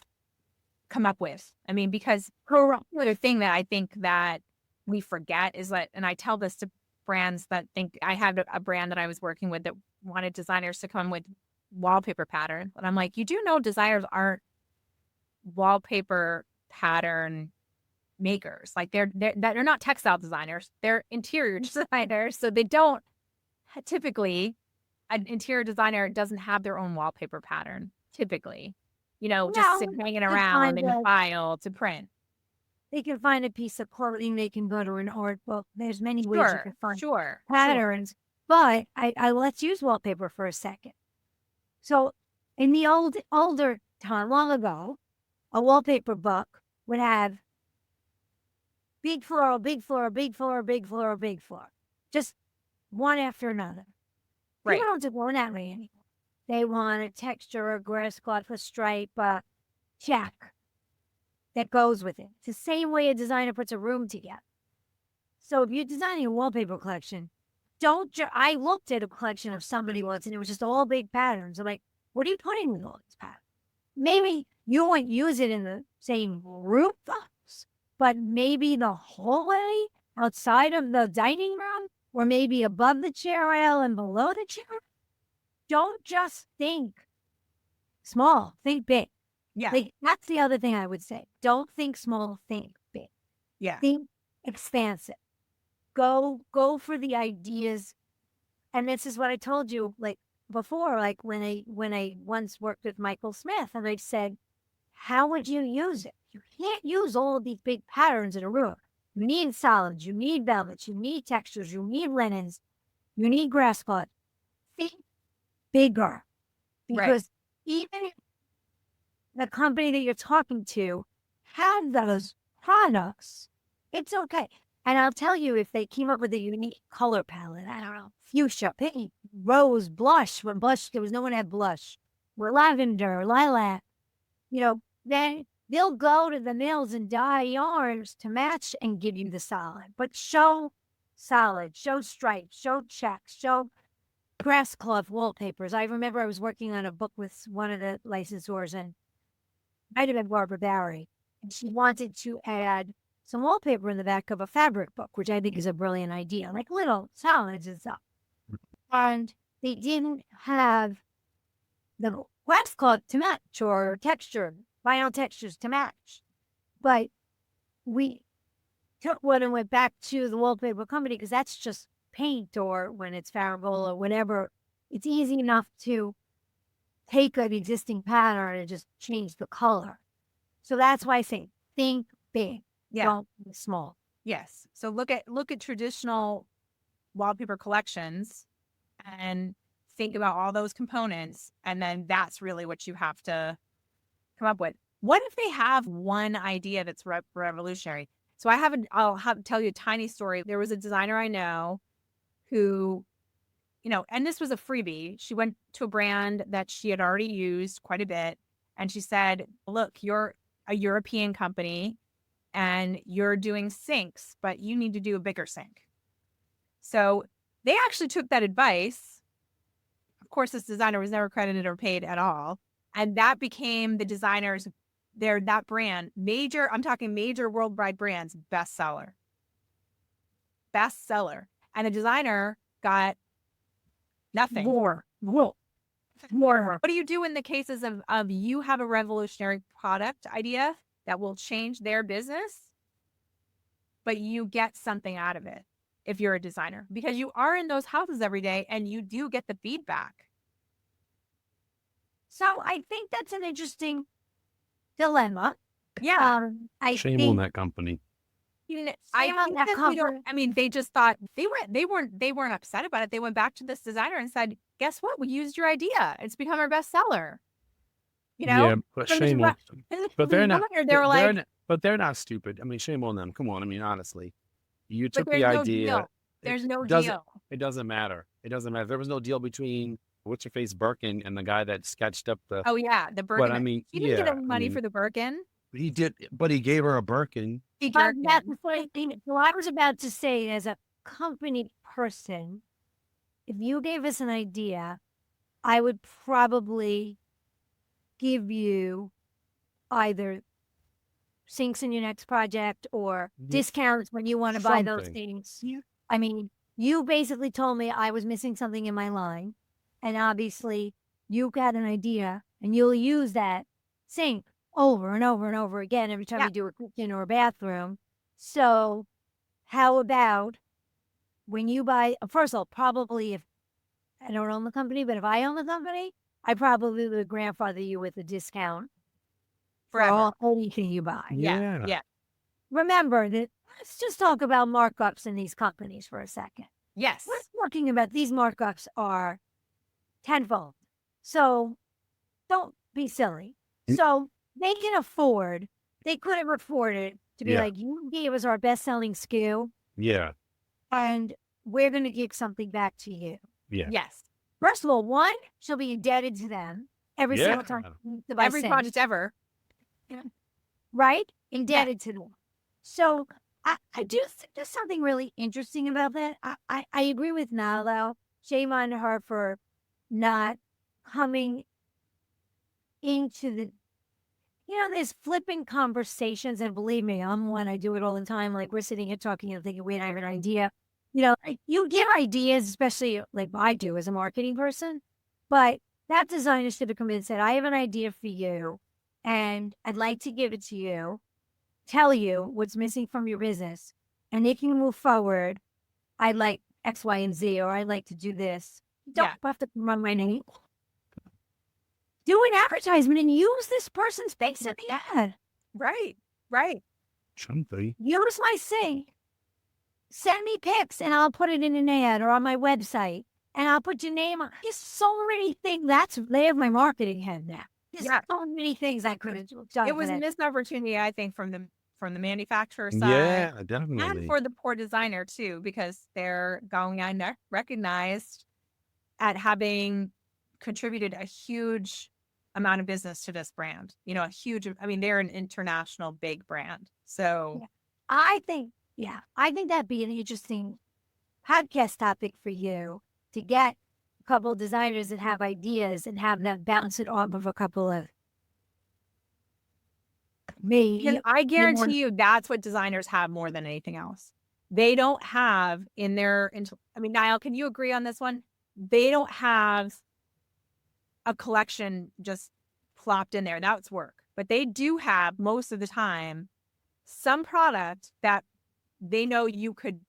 come up with. I mean, because the other thing that I think that we forget is that, and I tell this to brands that think I had a brand that I was working with that wanted designers to come with wallpaper pattern. But I'm like, you do know designers aren't wallpaper pattern makers. Like they're not textile designers. They're interior designers. So they don't typically, an interior designer doesn't have their own wallpaper pattern typically, just hanging around in a file to print. They can find a piece of clothing. They can go to an art book. There's many ways you can find patterns. But I let's use wallpaper for a second. So in the older time, long ago, a wallpaper book would have big floral, big floral, big floral, big floral, big floral. Just one after another. Right. People don't do that way anymore. They want a texture, a grass cloth, a stripe, check that goes with it. It's the same way a designer puts a room together. So if you're designing a wallpaper collection, I looked at a collection of somebody once and it was just all big patterns. I'm like, what are you putting with all these patterns? Maybe you won't use it in the same room, but maybe the hallway outside of the dining room, or maybe above the chair rail and below the chair. Don't just think small, think big. Yeah. Like, that's the other thing I would say. Don't think small, think big. Yeah. Think expansive. Go for the ideas. And this is what I told you, like before, like when I once worked with Michael Smith, and I said, how would you use it? You can't use all of these big patterns in a room. You need solids, you need velvets, you need textures, you need linens, you need grass cloth. Think bigger. Because even if the company that you're talking to have those products, it's okay. And I'll tell you, if they came up with a unique color palette, I don't know, fuchsia, pink, rose, blush, when blush, there was no one had blush, or lavender, lilac, then they'll go to the mills and dye yarns to match and give you the solid. But show solid, show stripes, show checks, show grass cloth wallpapers. I remember I was working on a book with one of the licensors, and might have been Barbara Barry, and she wanted to add some wallpaper in the back of a fabric book, which I think is a brilliant idea, like little solids and stuff. And they didn't have the wax cloth to match, or texture, vinyl textures to match. But we took one and went back to the wallpaper company, because that's just paint, or when it's Faribault or whatever, it's easy enough to take an existing pattern and just change the color. So that's why I say think big, don't think small. Yes. So look at traditional wallpaper collections and think about all those components, and then that's really what you have to come up with. What if they have one idea that's revolutionary? So I'll tell you a tiny story. There was a designer I know who, and this was a freebie. She went to a brand that she had already used quite a bit, and she said, look, you're a European company and you're doing sinks, but you need to do a bigger sink. So they actually took that advice. Of course, this designer was never credited or paid at all. And that became the designer's, that brand, I'm talking major worldwide brands, bestseller. And the designer got nothing. More. What do you do in the cases of you have a revolutionary product idea that will change their business, but you get something out of it if you're a designer? Because you are in those houses every day and you do get the feedback. So I think that's an interesting dilemma. Yeah. Shame on that company. They just thought they weren't upset about it. They went back to this designer and said, guess what? We used your idea. It's become our bestseller. Yeah, but shame on them. But they're not. But they're not stupid. I mean, shame on them. Come on. I mean, honestly, you took the idea. There's no deal. It doesn't matter. There was no deal between what's your face Birkin and the guy that sketched up the. Oh yeah, the Birkin. But I mean, he didn't get any money for the Birkin. He did, but he gave her a Birkin. But that's the funny thing. So I was about to say, as a company person, if you gave us an idea, I would probably give you either sinks in your next project or discounts when you want to buy those things. I mean, you basically told me I was missing something in my line, and obviously you got an idea and you'll use that sink over and over and over again every time you do a kitchen or a bathroom. So how about when you buy, first of all, probably if I don't own the company, but if I own the company, I probably would grandfather you with a discount forever for anything you buy. Yeah. Remember that. Let's just talk about markups in these companies for a second. Yes. We're talking about these markups are tenfold. So don't be silly. So they could have afforded to be like, you gave us our best-selling SKU. Yeah. And we're going to give something back to you. Yeah. Yes. First of all, one, she'll be indebted to them every single time to buy every sinks. project ever. right? Indebted to them. So I do think there's something really interesting about that. I agree with Nalo. Shame on her for not coming into the, there's flipping conversations. And believe me, I'm one, I do it all the time. Like we're sitting here talking and thinking, wait, I have an idea. You give ideas, especially like I do as a marketing person, but that designer should have come in and said, I have an idea for you and I'd like to give it to you, tell you what's missing from your business. And if you move forward, I'd like X, Y, and Z, or I'd like to do this. You don't have to run my name. Do an advertisement and use this person's face in the ad. Right. Something. Use my thing. Send me pics and I'll put it in an ad or on my website and I'll put your name on. There's so many things. They have my marketing head now. There's so many things I could have done. It was a missed opportunity, I think, from the manufacturer side. Yeah, definitely. And for the poor designer too, because they're going unrecognized at having contributed a huge amount of business to this brand. A huge, they're an international big brand. So I think that'd be an interesting podcast topic for you to get a couple of designers that have ideas and have them bounce it off of a couple of me. And I guarantee you that's what designers have more than anything else. They don't have in their, Niall, can you agree on this one? They don't have a collection just plopped in there. That's work. But they do have, most of the time, some product that they know you could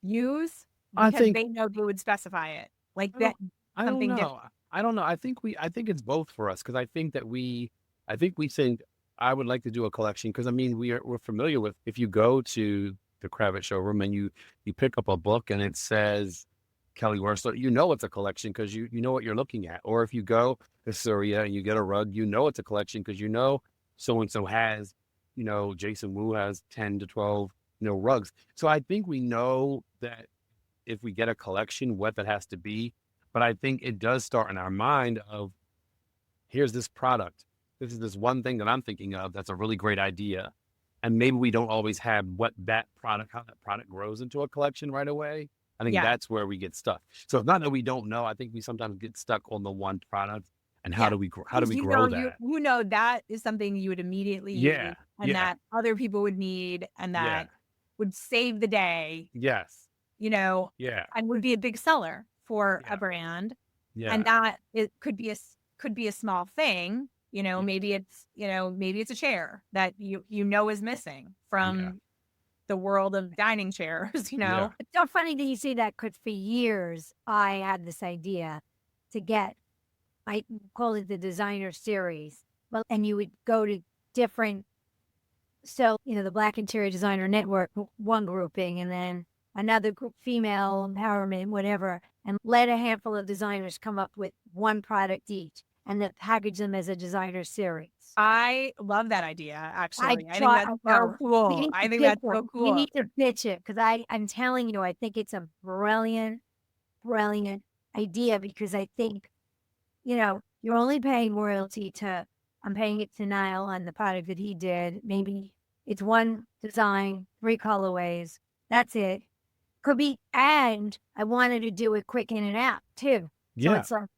use because they know they would specify it. Like that. I don't know. I think it's both for us because I think we think I would like to do a collection because we're familiar with, if you go to the Kravitz showroom and you pick up a book and it says Kelly Wearstone, it's a collection because you know what you're looking at. Or if you go to Syria and you get a rug, it's a collection because so-and-so has, Jason Wu has 10 to 12, rugs. So I think we know that if we get a collection, what that has to be. But I think it does start in our mind of, here's this product. This is this one thing that I'm thinking of that's a really great idea. And maybe we don't always have how that product grows into a collection right away. I think that's where we get stuck. So it's not that we don't know. I think we sometimes get stuck on the one product. And how do we grow that? That is something you would immediately use and that other people would need and that would save the day. Yes. And would be a big seller for a brand. Yeah. And that it could be a small thing. Maybe it's a chair that is missing from the world of dining chairs, It's so funny that you say that because for years I had this idea to get, I call it the designer series. Well, and you would go to different, the Black Interior Designer Network, one grouping, and then another group, female empowerment, whatever, and let a handful of designers come up with one product each and then package them as a designer series. I love that idea, actually. I think that's so cool. I think that's so cool. You need to pitch it because I'm telling you, I think it's a brilliant, brilliant idea because I think, you're only paying royalty I'm paying it to Niall on the product that he did. Maybe it's one design, 3 colorways. That's it. Could be, and I wanted to do it quick in and out too. So it's like,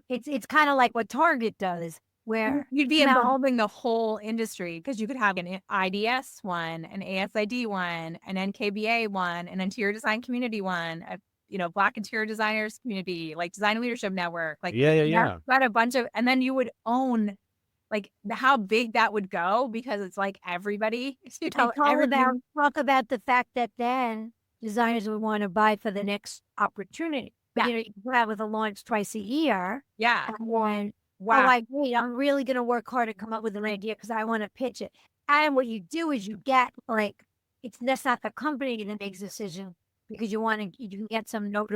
it's kind of like what Target does, where you'd be involving the whole industry because you could have an IDS one, an ASID one, an NKBA one, an interior design community one, Black interior designers community, like Design Leadership Network, like got a bunch of, and then you would own like how big that would go because it's like everybody. Talk about the fact that then designers would want to buy for the next opportunity. Yeah. You have with a launch twice a year. Yeah. And I'm really going to work hard to come up with an idea because I want to pitch it. And what you do is you get that's not the company that makes the decision because you can get some note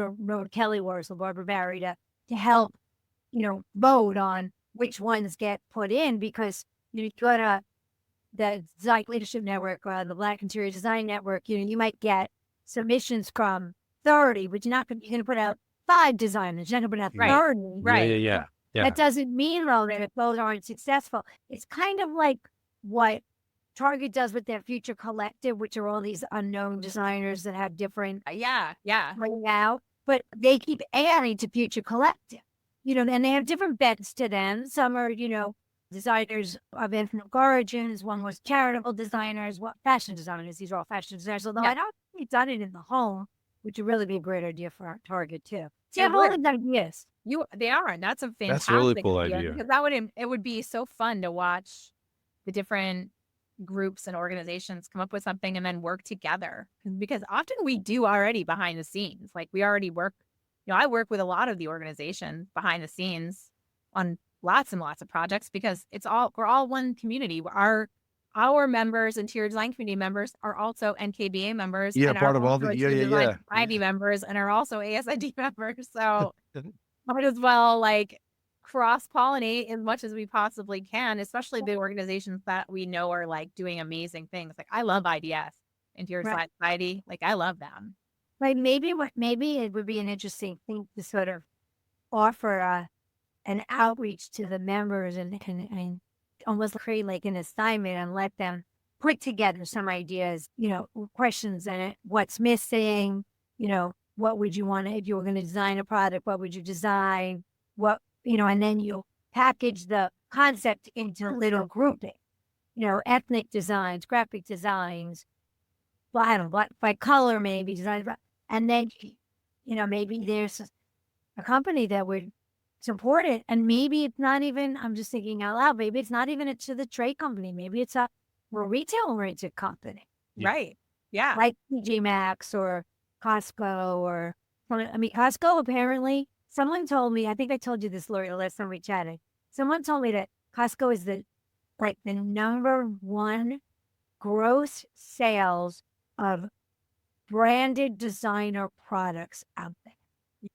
Kelly Wars or Barbara Barry to help, vote on which ones get put in because you go to the Design Leadership Network or the Black Interior Design Network, you might get submissions from 30, but you're going to put out 5 designers. You're not going to put out 30. Right. Yeah. That doesn't mean, though, that if those aren't successful, it's kind of like what Target does with their Future Collective, which are all these unknown designers that have different Yeah. layout, but they keep adding to Future Collective, and they have different bets to them. Some are, designers of ethnic origins. One was charitable designers, fashion designers. These are all fashion designers. Although Yeah. I don't think they've done it in the home, which would really be a great idea for our Target too. See, It I have all would. these ideas. They are, and that's a That's a really fantastic cool idea idea. because it would be so fun to watch the different groups and organizations come up with something and then work together. Because often we do already behind the scenes. Like we already work, I work with a lot of the organizations behind the scenes on lots and lots of projects because we're all one community. Our members, interior design community members, are also NKBA members Yeah, and are part of all also the Interior Design Society yeah. members and are also ASID members. So might as well cross pollinate as much as we possibly can, especially the organizations that we know are doing amazing things. Like I love IDS, Interior Design Society. Like I love them. Like maybe it would be an interesting thing to sort of offer an outreach to the members and almost create like an assignment and let them put together some ideas, questions and what's missing, what would you want if you were going to design a product, what would you design, and then you package the concept into little grouping, ethnic designs, graphic designs, I don't know, by color maybe, design, and then, maybe there's a company that would support it. And maybe it's not even, I'm just thinking out loud, maybe it's not even to the trade company. Maybe it's a retail-oriented company. Yeah. Right. Yeah. Like TJ Maxx or Costco Costco apparently, someone told me, I think I told you this, Lori, last time we chatted. Someone told me that Costco is the number one gross sales of branded designer products out there.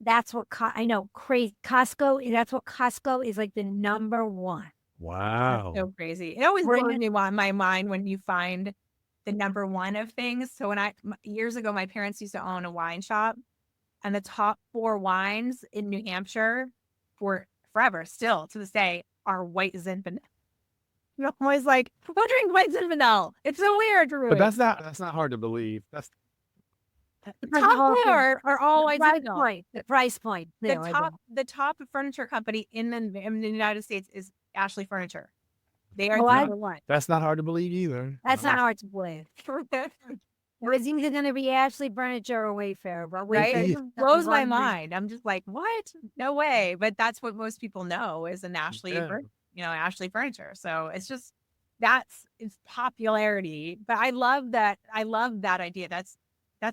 That's what I know. Crazy Costco. That's what Costco is the number one. Wow. That's so crazy. It always blows me in my mind when you find the number one of things. So years ago, my parents used to own a wine shop, and the top 4 wines in New Hampshire for forever, still to this day, are white Zinfandel. I'm always like, who drink white Zinfandel? It's so weird, Drew. But that's not hard to believe. That's the top 4 are all white Zinfandel. The price point. The top furniture company in the United States is Ashley Furniture. They are number one. That's not hard to believe either. That's not hard to believe. It was either going to be Ashley Furniture or Wayfair, but Wayfair just blows my mind. I'm just like, what? No way. But that's what most people know is an Ashley, Ashley Furniture. So it's just it's popularity. But I love that. I love that idea. That's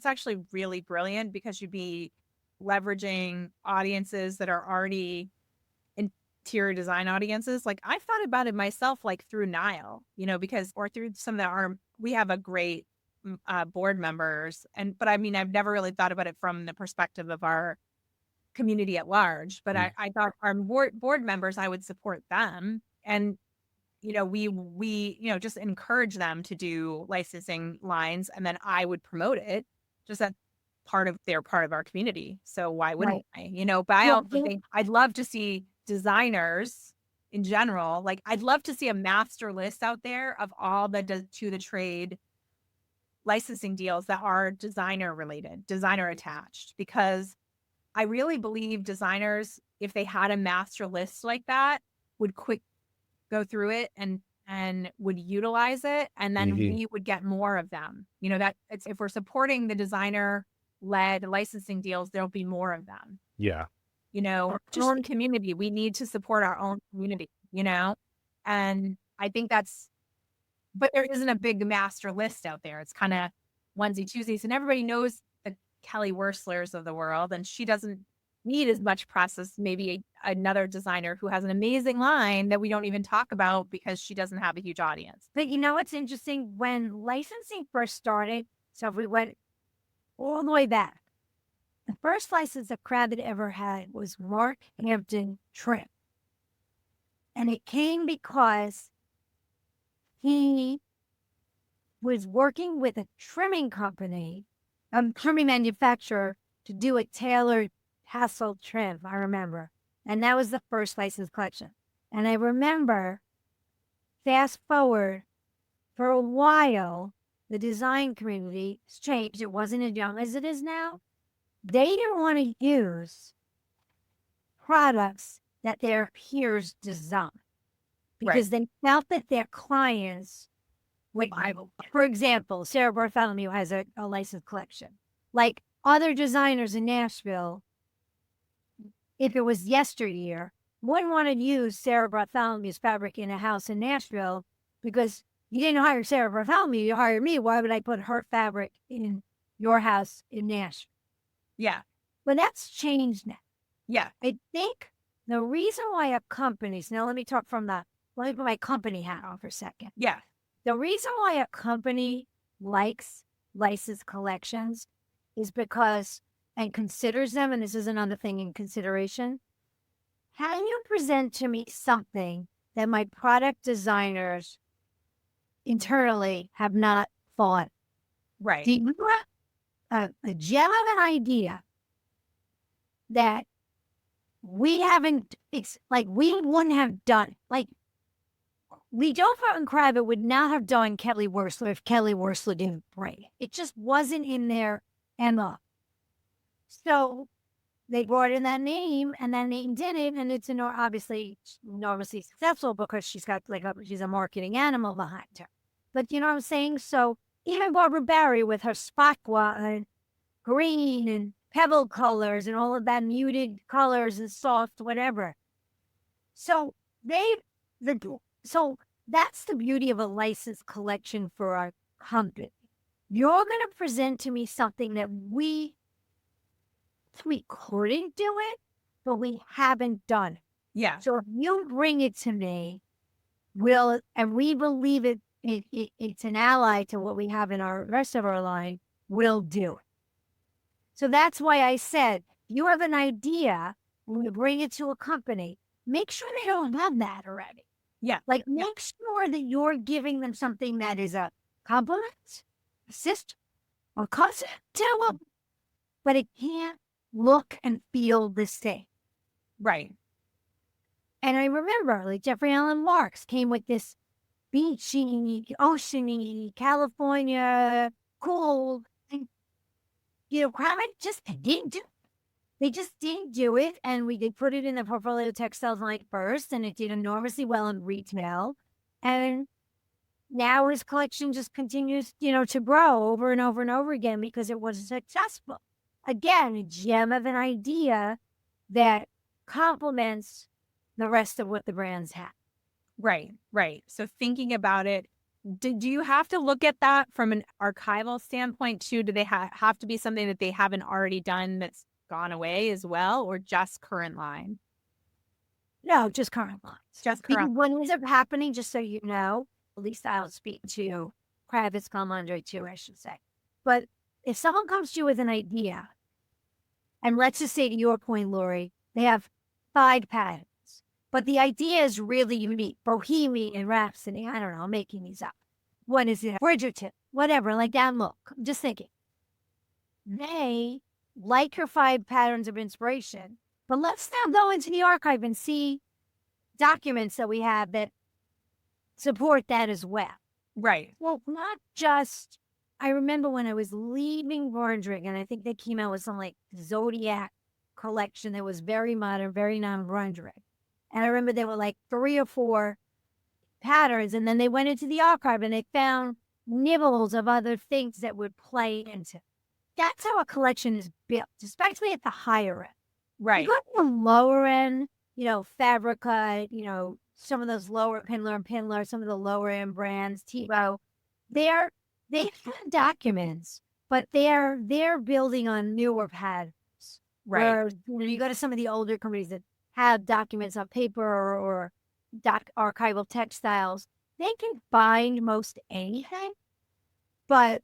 actually really brilliant because you'd be leveraging audiences that are already interior design audiences. Like I've thought about it myself, through Nile, or through some of we have a great board members. But I mean, I've never really thought about it from the perspective of our community at large. But I thought our board members, I would support them. And, we just encourage them to do licensing lines, and then I would promote it just as part of our community. So why wouldn't I? But I also think I'd love to see designers in general. I'd love to see a master list out there of all the to the trade licensing deals that are designer related, designer attached, because I really believe designers, if they had a master list like that, would go through it and would utilize it, and then we would get more of them. If we're supporting the designer led licensing deals, there'll be more of them. Yeah. Our own community. We need to support our own community, and I think but there isn't a big master list out there. It's kind of onesie twosies, and everybody knows the Kelly Wurslers of the world, and she doesn't need as much press as maybe another designer who has an amazing line that we don't even talk about because she doesn't have a huge audience. But what's interesting, when licensing first started, so if we went all the way back, the first license that Kravet ever had was Mark Hampton Trim. And it came because he was working with a trimming company, trimming manufacturer, to do a tailored tassel trim, I remember. And that was the first license collection. And I remember, fast forward, for a while, the design community has changed. It wasn't as young as it is now. They didn't want to use products that their peers design because they felt that their clients would, for example, Sarah Bartholomew has a licensed collection. Like other designers in Nashville, if it was yesteryear, wouldn't want to use Sarah Bartholomew's fabric in a house in Nashville because you didn't hire Sarah Bartholomew, you hired me. Why would I put her fabric in your house in Nashville? Yeah. But that's changed now. Yeah. I think the reason why let me put my company hat on for a second. Yeah. The reason why a company likes licensed collections is because, and considers them, and this is another thing in consideration, can you present to me something that my product designers internally have not thought? Right. Do you have a gem of an idea that we haven't, it's like we wouldn't have done? Like, Lee Jofa and Kravitz would not have done Kelly Wearstler if Kelly Wearstler didn't break. It just wasn't in their MO. So they brought in that name, and that name did it, and it's obviously enormously successful because she's got she's a marketing animal behind her. But you know what I'm saying? So even Barbara Barry with her Spaqua and green and pebble colors and all of that muted colors and soft whatever. So so that's the beauty of a licensed collection for our company. You're going to present to me something that we couldn't do it, but we haven't done. Yeah. So if you bring it to me, and we believe it's an ally to what we have in our rest of our line, we'll do it. So that's why I said, you have an idea, when you bring it to a company, make sure they don't have that already. Yeah. Like, make sure that you're giving them something that is a compliment, assist, or cousin to them, but it can't look and feel the same. Right. And I remember, like, Jeffrey Allen Marks came with this beachy, oceany, California, cold, and, Kravitz just didn't do it. They just didn't do it, and we did put it in the portfolio textiles line first, and it did enormously well in retail. And now his collection just continues, to grow over and over and over again because it was successful. Again, a gem of an idea that complements the rest of what the brands have. Right. Right. So thinking about it, do you have to look at that from an archival standpoint too? Do they have to be something that they haven't already done that's gone away as well, or just current line? No, just current lines. Just current. What ends up happening, just so you know, at least I'll speak to Kravitz Calmandre too, I should say. But if someone comes to you with an idea, and let's just say to your point, Lori, they have 5 patterns, but the idea is really unique. Bohemian Rhapsody, I don't know, I'm making these up. What is it? Bridgerton, whatever, like that look. I'm just thinking. They like your 5 patterns of inspiration, but let's now go into the archive and see documents that we have that support that as well. Right. Well, not just, I remember when I was leaving Borndrig, and I think they came out with some like Zodiac collection that was very modern, very non-Borndrig. And I remember there were like 3 or 4 patterns, and then they went into the archive and they found nibbles of other things that would play into. That's how a collection is built, especially at the higher end. Right. You go to the lower end, Fabrica, some of those lower Pindler, some of the lower end brands, Tebow, they have documents, but they're building on newer patterns. Right. Whereas, you go to some of the older companies that have documents on paper or archival textiles, they can find most anything, but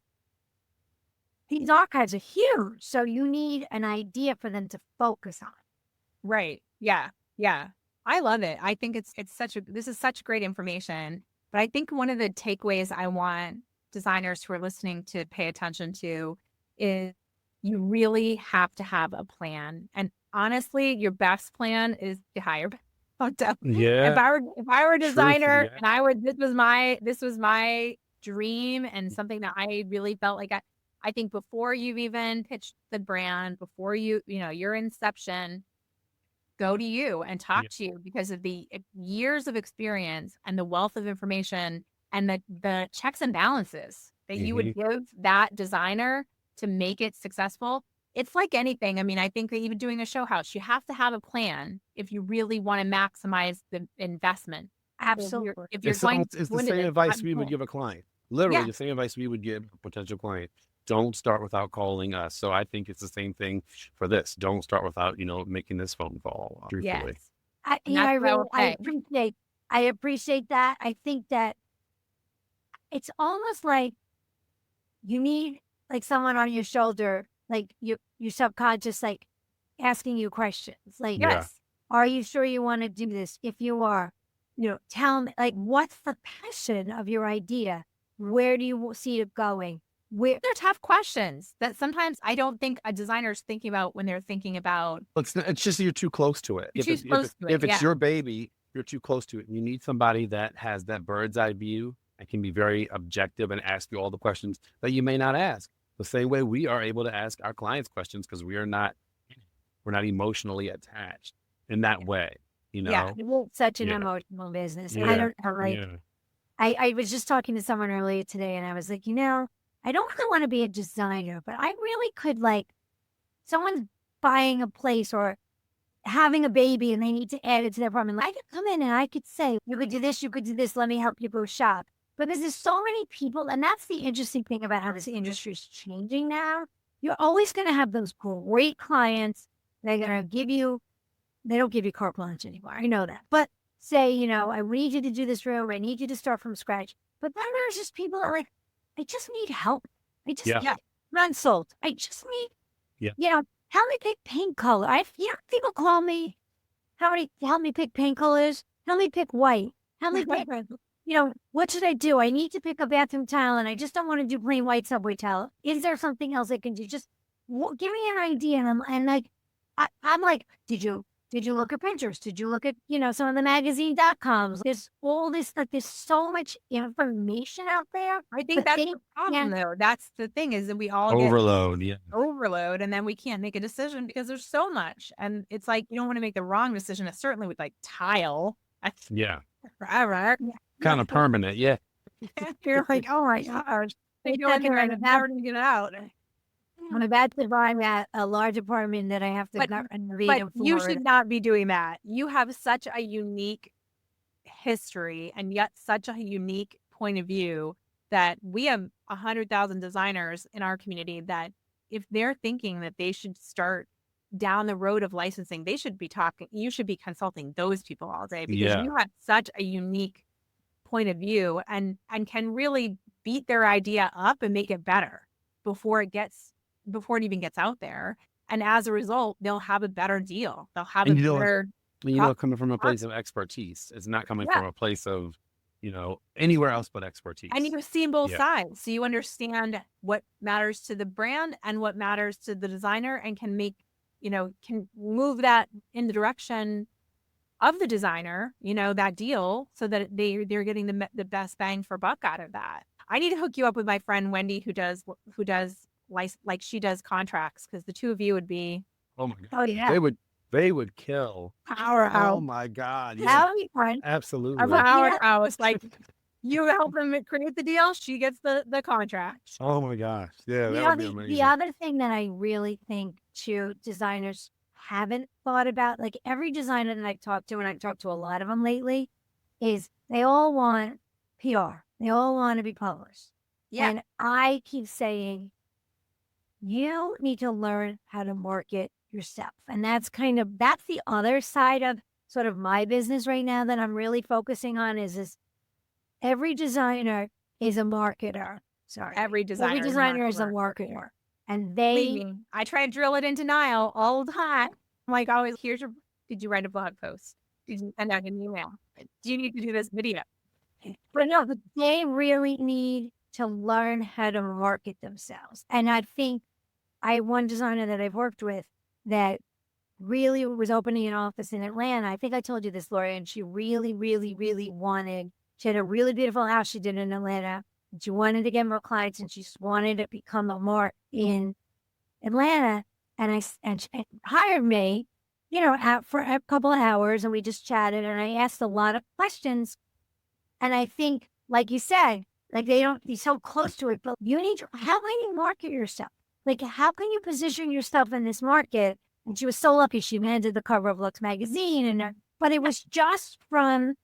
these archives are huge, so you need an idea for them to focus on. Right. Yeah. Yeah. I love it. I think this is such great information. But I think one of the takeaways I want designers who are listening to pay attention to is you really have to have a plan. And honestly, your best plan is to hire. Yeah. If I were a designer Truth, yeah. and this was my dream and something that I really felt like I think before you've even pitched the brand, before your inception, go to you and talk Yeah. to you because of the years of experience and the wealth of information and the checks and balances that you would give that designer to make it successful. It's like anything. I mean, I think that even doing a show house, you have to have a plan if you really want to maximize the investment. Absolutely. If you're going to It's go the into same this, advice we would give a client. Literally Yeah. the same advice we would give a potential client. Don't start without calling us. So I think it's the same thing for this. Don't start without, making this phone call, truthfully. Yes. I, And you know, that's I what I really, will say. I appreciate that. I think that it's almost like you need like someone on your shoulder, like your subconscious, like asking you questions. Like, Yeah. Yes. are you sure you want to do this? If you are, tell me, like, what's the passion of your idea? Where do you see it going? Where They're tough questions that sometimes I don't think a designer is thinking about when they're thinking about. It's just you're too close to it. Too close to it, If it's yeah. your baby, you're too close to it. You need somebody that has that bird's eye view and can be very objective and ask you all the questions that you may not ask. The same way we are able to ask our clients questions because we're not emotionally attached in that way. Yeah. it's such an Yeah. emotional business. Yeah. I don't know, like, Yeah. I was just talking to someone earlier today and I was like, I don't really want to be a designer, but I really could, like, someone's buying a place or having a baby and they need to add it to their apartment. I could come in and I could say, you could do this, you could do this, let me help you go shop. Because there's so many people, and that's the interesting thing about how this industry is changing now. You're always going to have those great clients. They're going to give you, they don't give you carte blanche anymore. I know that. But say, I need you to do this room. I need you to start from scratch. But then there's just people that are like, I just need help. I just Yeah. need run sold. I just need, Yeah. help me pick paint color. People call me, help me pick paint colors. Help me pick white. Help me pick, what should I do? I need to pick a bathroom tile and I just don't want to do plain white subway tile. Is there something else I can do? Just give me an idea. And like, I'm like, did you look at Pinterest? Did you look at, some of the magazine.coms? There's all this, like, there's so much information out there. I think that's the problem, though. That's the thing is that we all Overload. Yeah. get overload, and then we can't make a decision because there's so much. And it's like you don't want to make the wrong decision. Certainly with like tile, Yeah. forever. Kind of permanent. Yeah. You're like, oh my gosh. They go in there and never to get out. I'm about to buy a large apartment that I have to renovate. But you should not be doing that. You have such a unique history and yet such a unique point of view that we have 100,000 designers in our community that if they're thinking that they should start down the road of licensing, you should be consulting those people all day because you have such a unique point of view and can really beat their idea up and make it better before it even gets out there. And as a result, they'll have a better deal. They'll have better. Coming from a place of expertise. It's not coming from a place of, anywhere else but expertise. And you've seen both sides. So you understand what matters to the brand and what matters to the designer and can move that in the direction of the designer, that deal so that they're getting the best bang for buck out of that. I need to hook you up with my friend Wendy who does like she does contracts because the two of you would be. Oh my God. Oh yeah. They would kill. Powerhouse. Oh my God. That Yeah. would be fun. Absolutely. A powerhouse. Like you help them create the deal, she gets the contract. Oh my gosh. Yeah, that would be amazing. The other thing that I really think designers haven't thought about, like every designer that I've talked to, and I've talked to a lot of them lately, is they all want PR. They all want to be published. Yeah. And I keep saying, you need to learn how to market yourself. And that's the other side of sort of my business right now that I'm really focusing on is every designer is a marketer. Sorry. Every designer is a marketer. And I try to drill it into Niall all the time. I'm like, always, did you write a blog post? Did you send out an email? Do you need to do this video? But no, they really need to learn how to market themselves. And I think I have one designer that I've worked with that really was opening an office in Atlanta. I think I told you this, Laura, and she really, really, really she had a really beautiful house she did in Atlanta. She wanted to get more clients, and she just wanted to become a mark in Atlanta. And she hired me, for a couple of hours, and we just chatted, and I asked a lot of questions. And I think, like you said, like they don't be so close to it, but how can you market yourself? Like, how can you position yourself in this market? And she was so lucky. She landed the cover of Looks magazine, but it was just from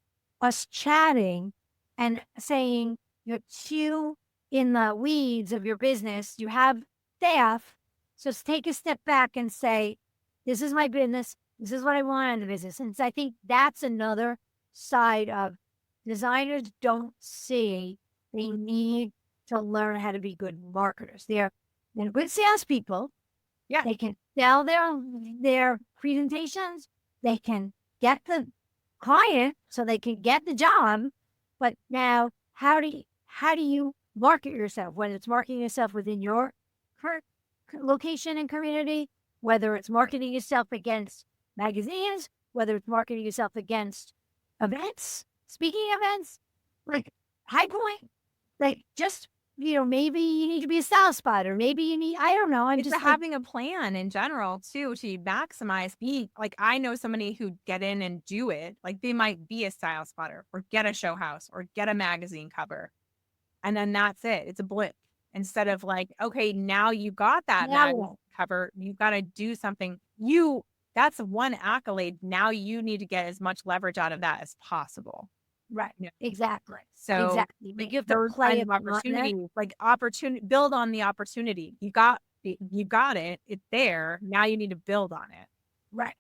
us chatting and saying, you're too in the weeds of your business. You have staff. So take a step back and say, this is my business. This is what I want in the business. And so I think that's another side of designers don't see. They need to learn how to be good marketers. They're good salespeople. Yeah. They can sell their presentations. They can get the client so they can get the job. But now, how do you market yourself? Whether it's marketing yourself within your current location and community, whether it's marketing yourself against magazines, whether it's marketing yourself against events, speaking events, like High Point, like just, maybe you need to be a style spotter. Maybe you need, I don't know. I'm It's just having a plan in general too, to maximize like, I know somebody who get in and do it. Like they might be a style spotter or get a show house or get a magazine cover. And then that's it. It's a blip. Instead of like, okay, now you got that magazine cover, you've got to do something. That's one accolade. Now you need to get as much leverage out of that as possible. right. Exactly. So exactly. But you have to play it build on the opportunity. You got it. It's there. Now you need to build on it. Right.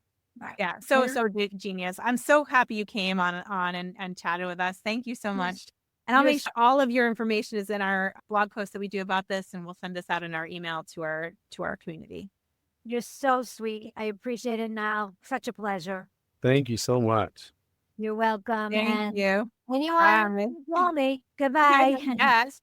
Yeah. So genius. I'm so happy you came on and chatted with us. Thank you so much. And I'll make sure all of your information is in our blog post that we do about this, and we'll send this out in our email to our community. You're so sweet. I appreciate it now. Such a pleasure. Thank you so much. You're welcome. Thank you. Anyone, call me. Goodbye. Yes.